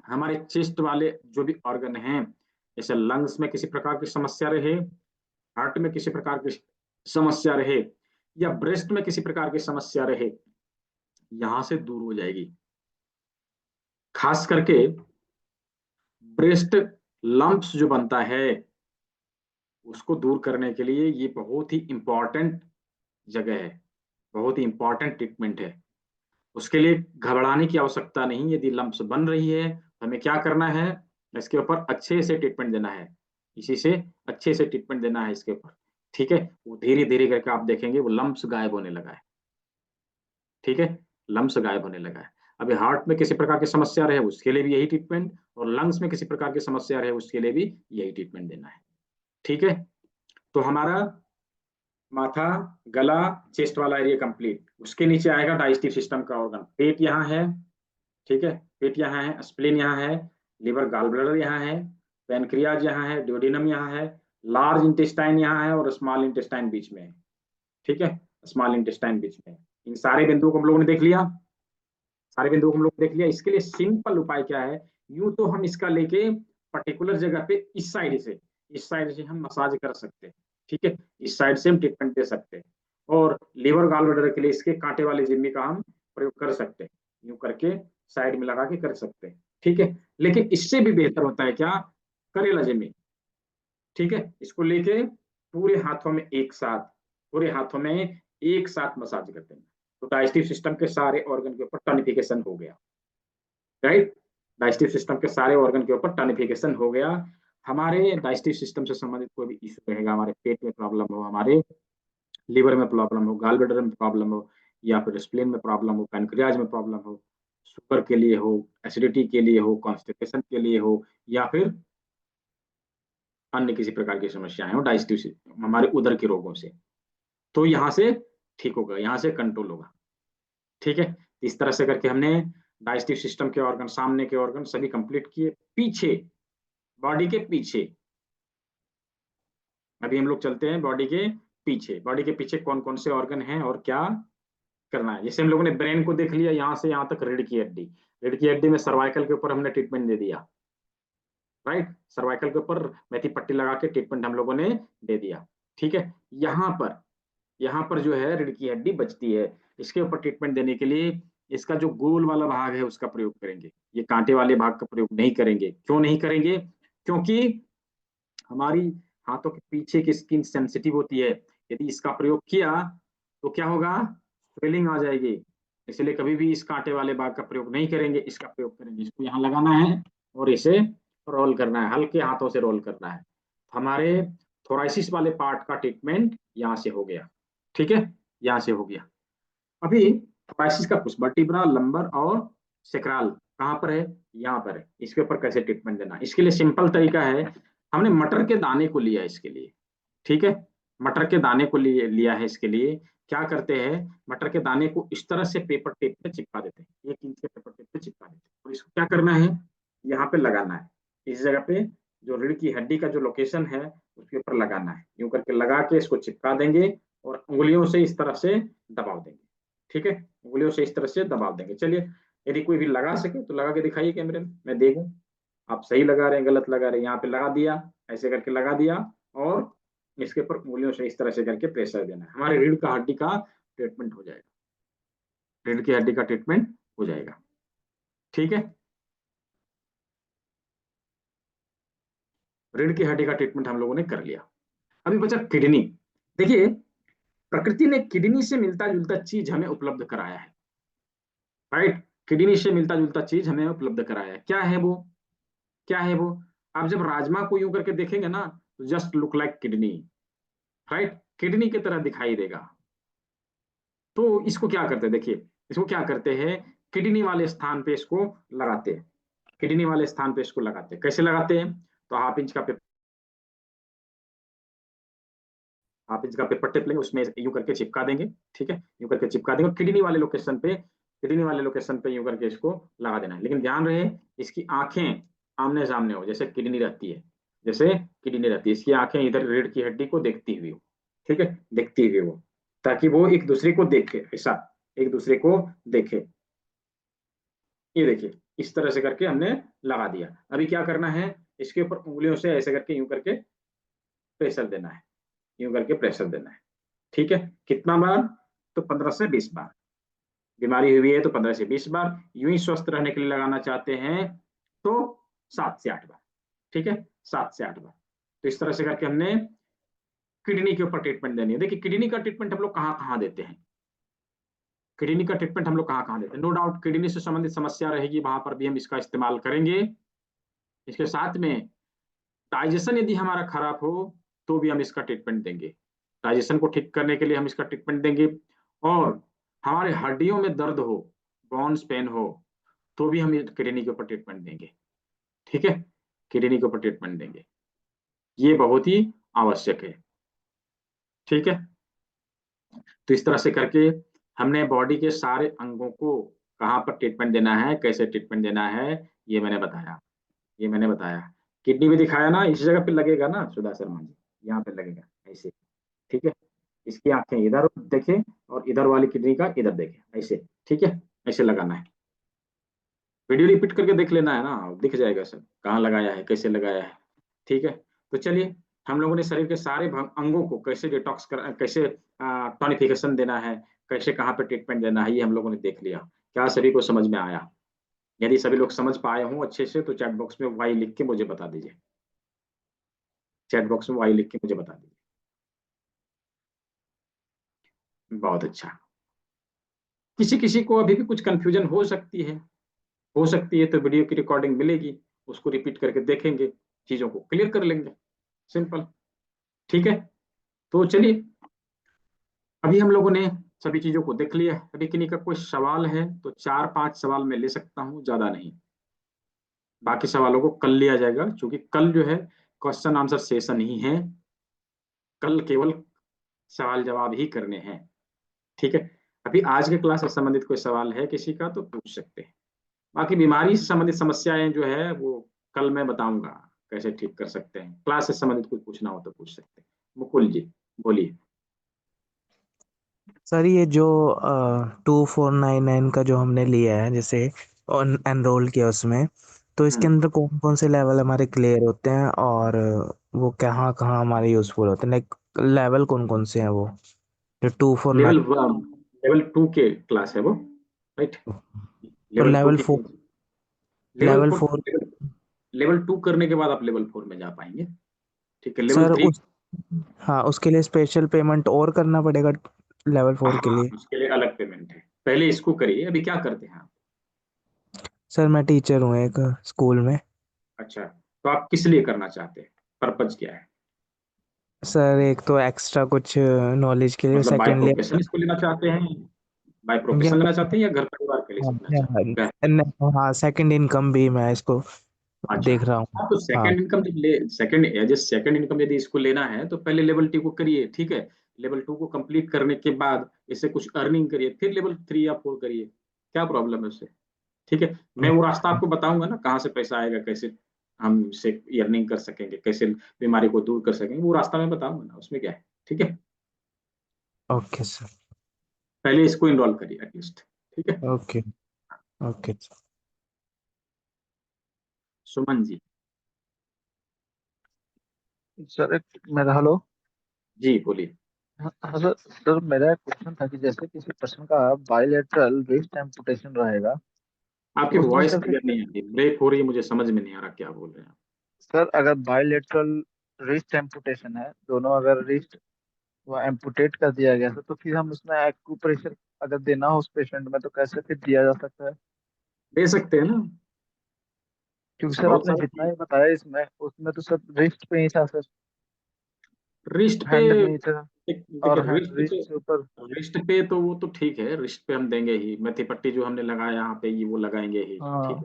हमारे चेस्ट वाले जो भी ऑर्गन हैं, जैसे लंग्स में किसी प्रकार की समस्या रहे, हार्ट में किसी प्रकार की समस्या रहे, या ब्रेस्ट में किसी प्रकार की समस्या रहे, यहां से दूर हो जाएगी। खास करके ब्रेस्ट लंप्स जो बनता है उसको दूर करने के लिए ये बहुत ही इंपॉर्टेंट जगह है, बहुत ही इंपॉर्टेंट ट्रीटमेंट है। उसके लिए घबराने की आवश्यकता नहीं, यदि लंप्स बन रही है तो हमें क्या करना है, इसके ऊपर अच्छे से ट्रीटमेंट देना है, इसी से अच्छे से ट्रीटमेंट देना है इसके ऊपर। ठीक है, वो धीरे धीरे करके आप देखेंगे वो लंप्स गायब होने लगा है। ठीक है, लंप्स गायब होने लगा है। अभी हार्ट में किसी प्रकार की समस्या रहे उसके लिए भी यही ट्रीटमेंट, और लंग्स में किसी प्रकार की समस्या रहे उसके लिए भी यही ट्रीटमेंट देना है। ठीक है, तो हमारा माथा, गला, चेस्ट वाला एरिया कंप्लीट, उसके नीचे आएगा डाइजेस्टिव सिस्टम का ऑर्गन, पेट यहाँ है। ठीक है, पेट यहाँ है, स्प्लीन यहाँ है, लिवर गाल ब्लडर यहाँ है, पैनक्रियाज यहाँ है, ड्यूडेनम यहाँ है, लार्ज इंटेस्टाइन यहाँ है, और स्मॉल इंटेस्टाइन बीच में है। ठीक है, स्मॉल इंटेस्टाइन बीच में है। इन सारे बिंदुओं को हम लोगों ने देख लिया, सारे बिंदुओं को हम लोग देख लिया। इसके लिए सिंपल उपाय क्या है, यूं तो हम इसका लेके पर्टिकुलर जगह पे इस साइड से हम मसाज कर सकते हैं। ठीक है, इस साइड से हम ट्रीटमेंट दे सकते हैं। और लीवर गॉल ब्लैडर के लिए इसके कांटे वाले जिम्मी का हम प्रयोग कर सकते हैं, यूं करके साइड में लगा के कर सकते हैं। ठीक है, लेकिन इससे भी बेहतर होता है क्या, करेला जिम्मी। ठीक है, इसको लेके पूरे हाथों में एक साथ, पूरे हाथों में एक साथ मसाज करते हैं, तो डाइजेस्टिव सिस्टम के सारे ऑर्गन के ऊपर टॉनिफिकेशन हो गया। राइट, डाइजेस्टिव सिस्टम के सारे ऑर्गन के ऊपर टॉनिफिकेशन हो गया। हमारे डाइजेस्टिव सिस्टम से संबंधित कोई भी इशू रहेगा, हमारे पेट में प्रॉब्लम हो, हमारे लीवर में प्रॉब्लम हो, गाल ब्लैडर में प्रॉब्लम हो, या फिर स्प्लीन में प्रॉब्लम हो, पैनक्रियाज में प्रॉब्लम हो, शुगर के लिए हो, एसिडिटी के लिए हो, कॉन्स्टिपेशन के लिए हो, या फिर अन्य किसी प्रकार की समस्याएं हो डाइजेस्टिव हमारे उदर के रोगों से, तो यहाँ से ठीक होगा, यहाँ से कंट्रोल होगा। ठीक है, इस तरह से करके हमने डाइजेस्टिव सिस्टम के ऑर्गन, सामने के ऑर्गन सभी कंप्लीट किए। पीछे, बॉडी के पीछे, अभी हम लोग चलते हैं बॉडी के पीछे। बॉडी के पीछे कौन कौन से ऑर्गन हैं और क्या करना है। जैसे हम लोगों ने ब्रेन को देख लिया, यहाँ से यहाँ तक रीढ़ की हड्डी, रीढ़ की हड्डी में सर्वाइकल के ऊपर हमने ट्रीटमेंट दे दिया। राइट, सर्वाइकल के ऊपर मेथी पट्टी लगा के ट्रीटमेंट हम लोगों ने दे दिया। ठीक है, यहाँ पर, यहाँ पर जो है रीढ़ की हड्डी बचती है, इसके ऊपर ट्रीटमेंट देने के लिए इसका जो गोल वाला भाग है उसका प्रयोग करेंगे, ये कांटे वाले भाग का प्रयोग नहीं करेंगे। क्यों नहीं करेंगे, क्योंकि हमारी हाथों के पीछे की स्किन सेंसिटिव होती है, यदि इसका प्रयोग किया तो क्या होगा, स्वेलिंग आ जाएगी। इसलिए कभी भी इस कांटे वाले भाग का प्रयोग नहीं करेंगे, इसका प्रयोग करेंगे। इसको यहाँ लगाना है और इसे रोल करना है, हल्के हाथों से रोल करना है। हमारे थोराइसिस वाले पार्ट का ट्रीटमेंट यहाँ से हो गया। ठीक है, यहाँ से हो गया। अभी थोराइसिस का कुछ वर्टिब्रा, लंबर और सेक्रल कहाँ पर है, यहाँ पर है। इसके ऊपर कैसे ट्रीटमेंट देना, इसके लिए सिंपल तरीका है, हमने मटर के दाने को लिया इसके लिए। ठीक है, मटर के दाने को लिया है इसके लिए। क्या करते हैं, मटर के दाने को इस तरह से पेपर टेप पे चिपका देते हैं, 1 इंच के पेपर टेप पे चिपका देते हैं, और इसको क्या करना है, यहाँ पे लगाना है, इस जगह पे जो रीढ़ की हड्डी का जो लोकेशन है उसके ऊपर लगाना है। यूं करके लगा के इसको चिपका देंगे और उंगलियों से इस तरह से दबाव देंगे। ठीक है, उंगलियों से इस तरह से दबाव देंगे। चलिए, यदि कोई भी लगा सके तो लगा के दिखाइए कैमरे में, मैं देखूं आप सही लगा रहे हैं गलत लगा रहे हैं। यहाँ पे लगा दिया, ऐसे करके लगा दिया, और इसके ऊपर उंगलियों से इस तरह से करके प्रेशर देना है, हमारे रीढ़ का हड्डी का ट्रीटमेंट हो जाएगा, रीढ़ की हड्डी का ट्रीटमेंट हो जाएगा। ठीक है, रीढ़ की हड्डी का ट्रीटमेंट हम लोगों ने कर लिया। अभी बचा किडनी। देखिए, प्रकृति ने किडनी से मिलता जुलता चीज हमें उपलब्ध कराया है। राइट, किडनी से मिलता जुलता चीज हमें उपलब्ध कराया है। क्या है वो, क्या है वो, आप जब राजमा को यूं करके देखेंगे ना, तो just look like kidney. Right, kidney की तरह दिखाई देगा। तो इसको क्या करते हैं, देखिए इसको क्या करते हैं, किडनी वाले स्थान पे इसको लगाते हैं, किडनी वाले स्थान पे इसको लगाते हैं। कैसे लगाते हैं, तो हाफ इंच का पेपर टेप लेंगे, उसमें यूं करके चिपका देंगे। ठीक है, यूं करके चिपका देंगे, किडनी वाले लोकेशन पे, किडनी वाले लोकेशन पे यूं करके इसको लगा देना है। लेकिन ध्यान रहे, इसकी आंखें आमने सामने हो, जैसे किडनी रहती है, जैसे किडनी रहती है, इसकी आंखें इधर रीढ़ की हड्डी को देखती हुई हो। ठीक है, देखती हुई हो, ताकि वो एक दूसरे को देखे, ऐसा एक दूसरे को देखे। ये देखिए, इस तरह से करके हमने लगा दिया। अभी क्या करना है, इसके ऊपर उंगलियों से ऐसे करके यूं करके प्रेशर देना है, यूं करके प्रेशर देना है। ठीक है, कितना बार, तो 15 से 20 बार। बीमारी हुई है तो 15 से 20 बार, यूं ही स्वस्थ रहने के लिए लगाना चाहते हैं तो 7 से 8 बार। ठीक है, 7 से 8 बार। तो इस तरह से करके हमने किडनी के ऊपर ट्रीटमेंट देनी है। देखिए, किडनी का ट्रीटमेंट हम लोग कहाँ कहाँ देते हैं, किडनी का ट्रीटमेंट हम लोग कहाँ कहाँ देते हैं। नो डाउट किडनी से संबंधित समस्या रहेगी, वहां पर भी हम इसका इस्तेमाल करेंगे। इसके साथ में डाइजेशन यदि हमारा खराब हो तो भी हम इसका ट्रीटमेंट देंगे, डाइजेशन को ठीक करने के लिए हम इसका ट्रीटमेंट देंगे। और हमारे हड्डियों में दर्द हो, बोन्स पेन हो, तो भी हम किडनी के ऊपर ट्रीटमेंट देंगे। ठीक है, किडनी के ऊपर ट्रीटमेंट देंगे, ये बहुत ही आवश्यक है। ठीक है, तो इस तरह से करके हमने बॉडी के सारे अंगों को कहाँ पर ट्रीटमेंट देना है, कैसे ट्रीटमेंट देना है, ये मैंने बताया, ये मैंने बताया। किडनी भी दिखाया ना, इस जगह पे लगेगा ना सुधा शर्मा जी, यहाँ पे लगेगा ऐसे। ठीक है, इसकी आंखें इधर देखें और इधर वाली किडनी का इधर देखें, ऐसे। ठीक है, ऐसे लगाना है। वीडियो रिपीट करके देख लेना है ना, दिख जाएगा सब कहाँ लगाया है, कैसे लगाया है। ठीक है, तो चलिए, हम लोगों ने शरीर के सारे अंगों को कैसे डिटॉक्स कर, कैसे टॉनिफिकेशन देना है, कैसे कहाँ पे ट्रीटमेंट देना है, ये हम लोगों ने देख लिया। क्या सभी को समझ में आया? यदि सभी लोग समझ पाए हों अच्छे से तो चैट बॉक्स में वाई लिख के मुझे बता दीजिए। चैट बॉक्स में वाई लिख के मुझे बता दीजिए। बहुत अच्छा। किसी किसी को अभी भी कुछ कंफ्यूजन हो सकती है तो वीडियो की रिकॉर्डिंग मिलेगी, उसको रिपीट करके देखेंगे, चीजों को क्लियर कर लेंगे। सिंपल। ठीक है। तो चलिए, अभी हम लोगों ने सभी चीजों को देख लिया। अभी किन्हीं का कोई सवाल है तो 4-5 सवाल मैं ले सकता हूँ, ज्यादा नहीं। बाकी सवालों को कल लिया जाएगा, क्योंकि कल जो है क्वेश्चन आंसर सेशन ही है। कल केवल सवाल जवाब ही करने हैं। ठीक है। अभी आज के क्लास से संबंधित कोई सवाल है किसी का तो पूछ सकते हैं। बाकी बीमारी से संबंधित समस्याएं जो है वो कल मैं बताऊंगा कैसे ठीक कर सकते हैं। क्लास से संबंधित कुछ पूछना हो तो पूछ सकते हैं। मुकुल जी, बोलिए। सर ये जो 2499 का जो हमने लिया है, जैसे एनरोल किया उसमें, तो इसके हम्म। अंदर कौन कौन से लेवल हमारे क्लियर होते हैं और वो कहाँ कहाँ हमारे यूजफुल होते हैं, लाइक लेवल कौन कौन से हैं वो, जो 249 लेवल 2 के क्लास है वो, राइट? और लेवल 2 लेवल की four, level level 4 four level 2 करने के बाद आप लेवल 4 में जा पाएंगे। ठीक है। लेवल सर 3, उस, हाँ उसके लिए स्पेशल पेमेंट और करना पड़ेगा लेवल 4 के हाँ लिए? उसके लिए अलग पेमेंट है। पहले इसको करिए। अभी क्या करते हैं आप? सर मैं टीचर हूँ एक स्कूल में। अच्छा, तो आप किस लिए करना चाहते हैं? पर्पज क्या है? सर एक तो एक्स्ट्रा कुछ नॉलेज के लिए, मतलब बाय सेकेंडली प्रोफेशन इसको लेना चाहते हैं, बाय या प्रोफेशन लेना चाहते हैं, या घर परिवार के लिए सीखना चाहते हैं? क्या? हाँ सेकंड इनकम भी मैं इसको अच्छा। देख रहा हूँ। हाँ, तो हाँ। सेकंड इनकम यदि इसको लेना है तो पहले लेवल 2 को करिए। ठीक है। लेवल 2 को कंप्लीट करने के बाद इससे कुछ अर्निंग करिए, फिर लेवल 3 या 4 करिए। क्या प्रॉब्लम है उससे? ठीक है। मैं वो रास्ता आपको बताऊंगा ना, कहाँ से पैसा आएगा, कैसे हम इससे अर्निंग कर सकेंगे, कैसे बीमारी को दूर कर सकेंगे, वो रास्ता मैं बताऊंगा ना, उसमें क्या है। ठीक है। Okay sir. पहले इसको इनरोल करिए एटलीस्ट। ठीक है। Okay. Okay Suman ji. Sir एक मेरा हेलो। जी बोलिए। हाँ हाँ, सर सर मेरा एक क्वेश्चन था कि जैसे किसी पर्सन का बायलैटरल रिस्ट एम्पुटेशन रहेगा, तो आपकी उसमें वॉइस सर क्लियर नहीं आती, ब्रेक हो रही है, मुझे समझ में नहीं आ रहा क्या बोल रहे हैं आप। सर अगर बायलैटरल रिस्ट एम्पुटेशन है, दोनों अगर रिस्ट वो एम्पुटेट कर दिया गया है, तो फिर हम उसमें एक्यूप्रेशर अगर देना हो उस पेशेंट में तो कैसे फिर दिया जा सकता है? दे सकते हैं ना। क्योंकि सर बहुत आपने सारे जितना ही बताया इसमें उसमें तो सर रिस्ट पे ही था सर, रिस्ट पे। हैंड नहीं था। देखिए और रिस्ट रिस्ट पे, से ऊपर। रिस्ट पे तो वो तो ठीक है, रिस्ट पे हम देंगे ही, मेथी पट्टी जो हमने लगाया यहाँ पे ये वो लगाएंगे ही। ठीक हाँ। है।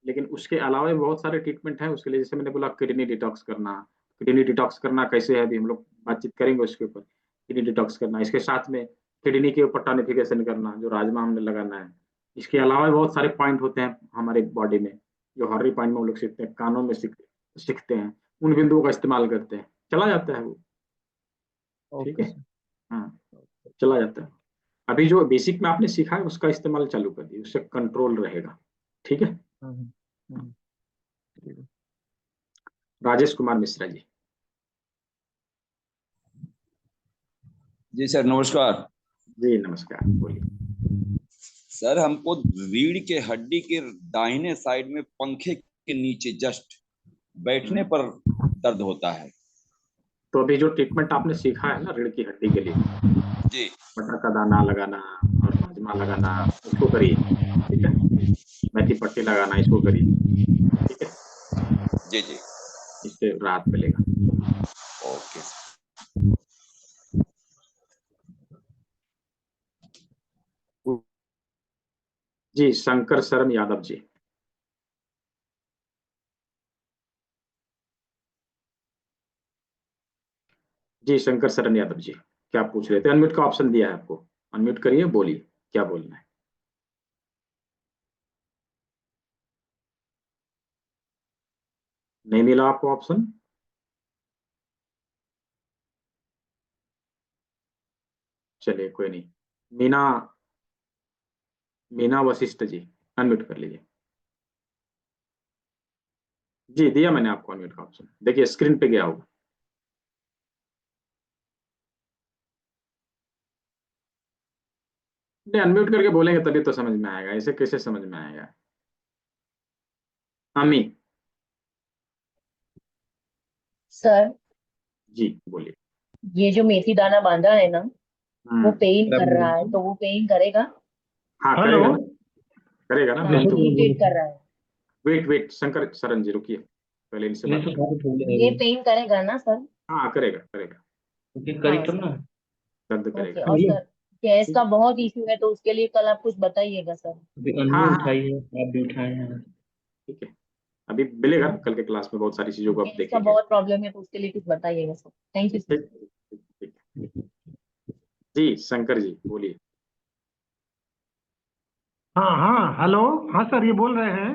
लेकिन उसके अलावा भी बहुत सारे ट्रीटमेंट हैं उसके लिए, जैसे मैंने बोला किडनी डिटॉक्स करना। किडनी डिटॉक्स करना कैसे है अभी हम लोग बातचीत करेंगे उसके ऊपर। किडनी डिटॉक्स करना, इसके साथ में किडनी के ऊपर टॉनिफिकेशन करना, जो राजमा हमने लगाना है। इसके अलावा भी बहुत सारे पॉइंट होते हैं हमारे बॉडी में, जो हर पॉइंट में हम लोग सीखते हैं, कानों में सीखते हैं, उन बिंदुओं का इस्तेमाल करते हैं, चला जाता है वो। ठीक ओके है। सर। हाँ, चला जाता है। अभी जो बेसिक में आपने सीखा है उसका इस्तेमाल चालू कर दिए, उससे कंट्रोल रहेगा। ठीक है। हम्म, हम्म, ठीक है। राजेश कुमार मिश्रा जी। जी सर नमस्कार। जी नमस्कार, बोलिए। सर हमको रीढ़ के हड्डी के दाहिने साइड में पंखे के नीचे जस्ट बैठने हम्म। पर दर्द होता है। तो अभी जो ट्रीटमेंट आपने सीखा है ना रीढ़ की हड्डी के लिए, जी मटर का दाना लगाना और राजमा लगाना, इसको करिए। ठीक है। मेथी पट्टी लगाना, इसको करिए। ठीक है। जी जी। इससे राहत मिलेगा। ओके। जी शंकर शरण यादव जी। जी शंकर शरण यादव जी, क्या पूछ रहे थे? अनम्यूट का ऑप्शन दिया है आपको, अनम्यूट करिए, बोलिए क्या बोलना है। नहीं मिला आपको ऑप्शन? चलिए कोई नहीं। मीना, मीना वशिष्ठ जी, अनम्यूट कर लीजिए। जी दिया मैंने आपको अनम्यूट का ऑप्शन, देखिए स्क्रीन पे गया होगा। नहीं, अनम्यूट करके बोलेंगे तभी तो समझ में आएगा, ऐसे कैसे समझ में आएगा। अमी सर जी बोलिए। ये जो मेथी दाना बांधा है ना, वो पेन कर रहा है, हम्म। तो वो पेन करेगा? हाँ हेलो, करेगा ना हाँ, पेन तो। इरिटेट कर रहा है। वेट शंकर सरन जी रुकिए, पहले इनसे बात करें। ये पेन करेगा ना सर? हाँ करेगा करेगा, हाँ सर। दर्द ओके। करेगा। और सर गैस ठीक का है। बहुत इशू है, तो उसके लिए कल आप कुछ बताइएगा सर। हाँ हाँ ठीक है, अभी मिलेगा कल के क्लास में, बहुत सारी चीजों को आप गैस का देखेंगे। बहुत प्रॉब्लम है, तो उसके लिए कुछ बताइएगा सर। Thank you sir. ठीक ठीक ठीक। जी शंकर जी बोलिए। हाँ हाँ, हेलो, हाँ सर, ये बोल रहे हैं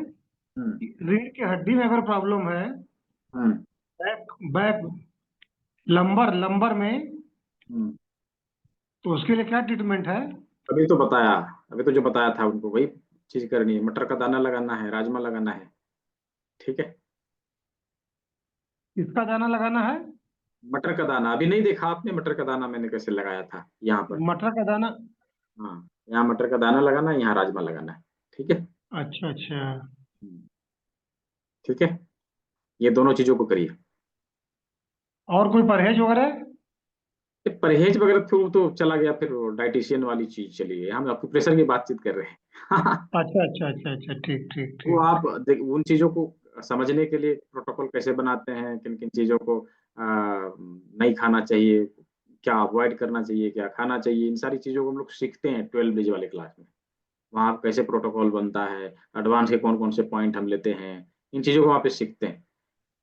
हम्म रीढ़ की हड्डी में अगर प्रॉब्लम है, हम्म बैक बैक लंबर लंबर में, हम्म। तो उसके लिए क्या ट्रीटमेंट है? अभी तो बताया, अभी तो जो बताया था उनको वही चीज करनी है, मटर का दाना लगाना है, राजमा लगाना है। ठीक है। इसका दाना लगाना है? मटर का दाना अभी नहीं देखा आपने, मटर का दाना मैंने कैसे लगाया था यहाँ पर। मटर का दाना? हाँ, यहाँ मटर का दाना लगाना है, यहाँ राजमा लगाना है। ठीक है। अच्छा अच्छा। हम्म, ठीक है, ये दोनों चीजों को करिए। और कोई परहेज वगैरह? ये परहेज वगैरह तो चला गया, फिर डाइटिशियन वाली चीज चली गई, हम आपको प्रेशर की बातचीत कर रहे हैं। अच्छा अच्छा अच्छा अच्छा, ठीक ठीक वो ठीक। आप उन चीजों को समझने के लिए प्रोटोकॉल कैसे बनाते हैं, किन किन चीजों को नहीं खाना चाहिए, क्या अवॉइड करना चाहिए, क्या खाना चाहिए, इन सारी चीजों को हम लोग सीखते हैं 12 बजे वाले क्लास में। वहाँ आप कैसे प्रोटोकॉल बनता है, एडवांस के कौन कौन से पॉइंट हम लेते हैं, इन चीजों को वहाँ पे सीखते हैं।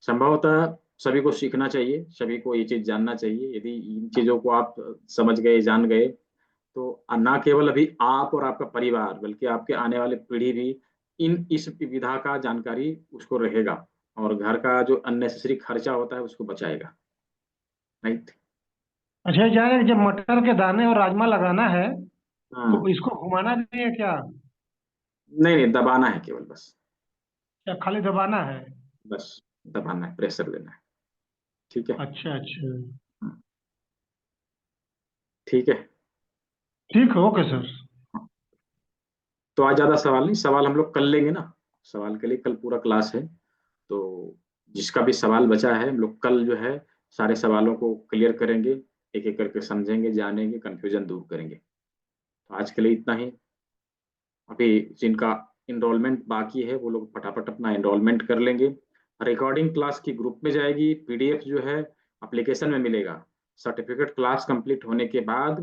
संभवतः सभी को सीखना चाहिए, सभी को ये चीज जानना चाहिए। यदि इन चीजों को आप समझ गए, जान गए, तो ना केवल अभी आप और आपका परिवार, बल्कि आपके आने वाले पीढ़ी भी इन इस विधा का जानकारी उसको रहेगा, और घर का जो अननेसेसरी खर्चा होता है उसको बचाएगा। राइट। अच्छा, ये जान रहे हैं कि जब मटर के दाने और राजमा लगाना है, तो हाँ, इसको घुमाना नहीं है क्या? नहीं नहीं, दबाना है केवल, बस या खाली दबाना है? बस दबाना है, प्रेशर देना है। ठीक है। अच्छा अच्छा, ठीक है। ठीक है, ओके सर। तो आज ज्यादा सवाल नहीं, सवाल हम लोग कल लेंगे ना, सवाल के लिए कल पूरा क्लास है। तो जिसका भी सवाल बचा है हम लोग कल जो है सारे सवालों को क्लियर करेंगे, एक एक करके समझेंगे, जानेंगे, कंफ्यूजन दूर करेंगे। तो आज के लिए इतना ही। अभी जिनका इनरोलमेंट बाकी है वो लोग फटाफट अपना इनरोलमेंट कर लेंगे। रिकॉर्डिंग क्लास की ग्रुप में जाएगी, पीडीएफ जो है एप्लीकेशन में मिलेगा। सर्टिफिकेट क्लास कंप्लीट होने के बाद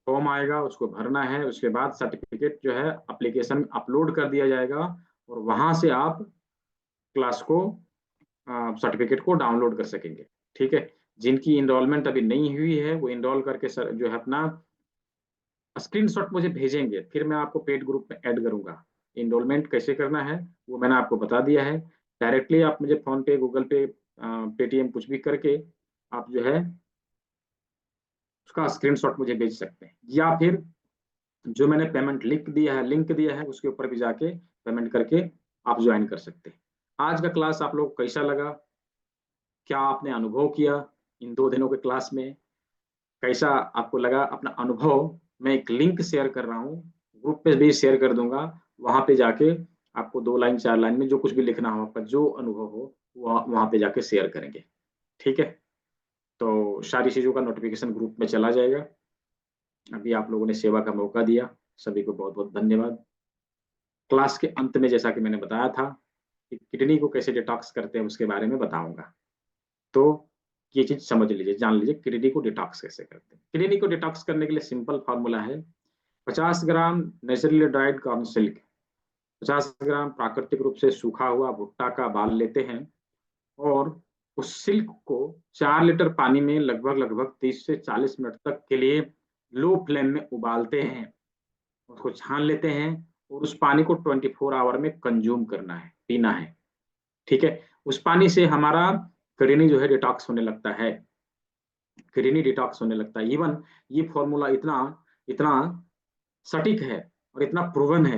फॉर्म आएगा, उसको भरना है, उसके बाद सर्टिफिकेट जो है एप्लीकेशन में अपलोड कर दिया जाएगा, और वहां से आप क्लास को सर्टिफिकेट को डाउनलोड कर सकेंगे। ठीक है। जिनकी इनरोलमेंट अभी नहीं हुई है वो इनरोल करके सर जो है अपना स्क्रीनशॉट मुझे भेजेंगे, फिर मैं आपको पेड ग्रुप में ऐड करूंगा। इनरोलमेंट कैसे करना है वो मैंने आपको बता दिया है। डायरेक्टली आप मुझे फोन पे, गूगल पे, पेटीएम कुछ भी करके आप जो है उसका स्क्रीनशॉट मुझे भेज सकते हैं, या फिर जो मैंने पेमेंट लिंक दिया है उसके ऊपर भी जाके पेमेंट करके आप ज्वाइन कर सकते हैं। आज का क्लास आप लोग कैसा लगा, क्या आपने अनुभव किया इन 2 दिनों के क्लास में, कैसा आपको लगा अपना अनुभव? मैं एक लिंक शेयर कर रहा हूँ, ग्रुप पे भी शेयर कर दूंगा, वहां पे जाके आपको 2 लाइन 4 लाइन में जो कुछ भी लिखना हो, आपका जो अनुभव हो वहां पे जाके शेयर करेंगे। ठीक है। तो सारी चीजों का नोटिफिकेशन ग्रुप में चला जाएगा। अभी आप लोगों ने सेवा का मौका दिया, सभी को बहुत बहुत धन्यवाद। क्लास के अंत में जैसा कि मैंने बताया था कि किडनी को कैसे डिटॉक्स करते हैं उसके बारे में बताऊंगा। तो ये चीज समझ लीजिए, जान लीजिए किडनी को डिटॉक्स कैसे करते हैं। किडनी को डिटॉक्स करने के लिए सिंपल फार्मूला है, 50 ग्राम नेचुरली ड्राइड कॉर्न सिल्क, 50 ग्राम प्राकृतिक रूप से सूखा हुआ भुट्टा का बाल लेते हैं, और उस सिल्क को 4 लीटर पानी में लगभग लगभग 30 से 40 मिनट तक के लिए लो फ्लेम में उबालते हैं, उसको छान लेते हैं, और उस पानी को 24 आवर में कंज्यूम करना है, पीना है। ठीक है। उस पानी से हमारा किडनी जो है डिटॉक्स होने लगता है, किडनी डिटॉक्स होने लगता है। इवन ये फॉर्मूला इतना इतना सटीक है और इतना प्रूवन है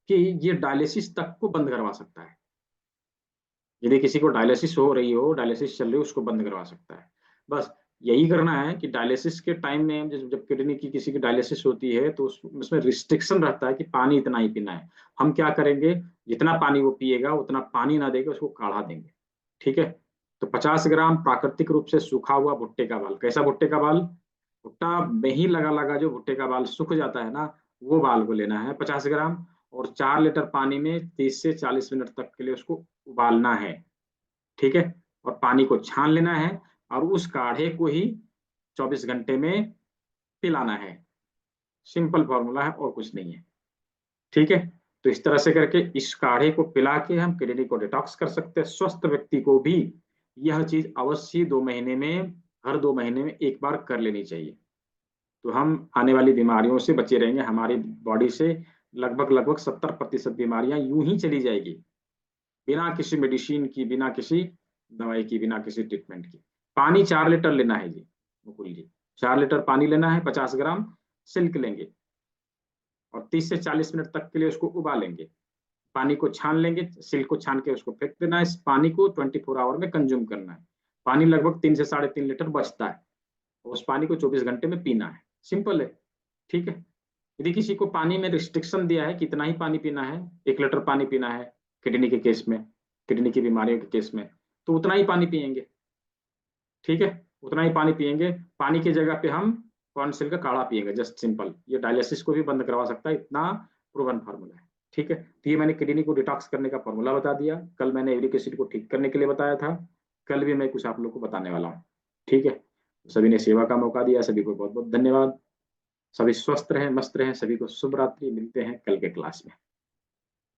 कि ये डायलिसिस तक को बंद करवा सकता है। यदि किसी को डायलिसिस हो रही हो, डायलिसिस चल रही हो, उसको बंद करवा सकता है। बस यही करना है कि डायलिसिस के टाइम में जब किडनी की किसी की डायलिसिस होती है तो उसमें रिस्ट्रिक्शन रहता है कि पानी इतना ही पीना है। हम क्या करेंगे, जितना पानी वो पिएगा उतना पानी ना देके उसको काढ़ा देंगे। ठीक है, तो 50 ग्राम प्राकृतिक रूप से सूखा हुआ भुट्टे का बाल। कैसा भुट्टे का बाल? भुट्टा में ही लगा लगा जो भुट्टे का बाल सूख जाता है ना, वो बाल को लेना है 50 ग्राम, और 4 लीटर पानी में 30 से 40 मिनट तक के लिए उसको उबालना है। ठीक है, और पानी को छान लेना है और उस काढ़े को ही 24 घंटे में पिलाना है। सिंपल फॉर्मूला है और कुछ नहीं है। ठीक है, तो इस तरह से करके इस काढ़े को पिला के हम किडनी को डिटॉक्स कर सकते हैं। स्वस्थ व्यक्ति को भी यह चीज अवश्य 2 महीने में, हर 2 महीने में एक बार कर लेनी चाहिए। तो हम आने वाली बीमारियों से बचे रहेंगे। हमारी बॉडी से लगभग लगभग 70% बीमारियां यूं ही चली जाएगी, बिना किसी मेडिसिन की, बिना किसी दवाई की, बिना किसी ट्रीटमेंट की। पानी 4 लीटर लेना है जी मुकुल जी, 4 लीटर पानी लेना है, 50 ग्राम सिल्क लेंगे और 30 से 40 मिनट तक के लिए उसको उबालेंगे। पानी को छान लेंगे, सिल्क को छान के उसको फेंक देना है। इस पानी को 24 आवर में कंज्यूम करना है। पानी लगभग 3 से 3.5 लीटर बचता है, उस पानी को 24 घंटे में पीना है। सिंपल है। ठीक है, यदि किसी को पानी में रिस्ट्रिक्शन दिया है, कितना ही पानी पीना है, 1 लीटर पानी पीना है किडनी के केस में, किडनी की बीमारियों के केस में, तो उतना ही पानी पिएंगे। ठीक है, उतना ही पानी पिएंगे। पानी की जगह पे हम कॉर्नसिल का काढ़ा पिएंगे, जस्ट सिंपल। ये डायलिसिस को भी बंद करवा सकता है, इतना प्रूवन फार्मूला है। ठीक है, तो ये मैंने किडनी को डिटॉक्स करने का फॉर्मूला बता दिया। कल मैंने यूरिक एसिड को ठीक करने के लिए बताया था, कल भी मैं कुछ आप लोग को बताने वाला हूँ। ठीक है, सभी ने सेवा का मौका दिया, सभी को बहुत बहुत धन्यवाद। सभी स्वस्थ रहें, मस्त रहें। सभी को शुभ रात्रि। मिलते हैं कल के क्लास में।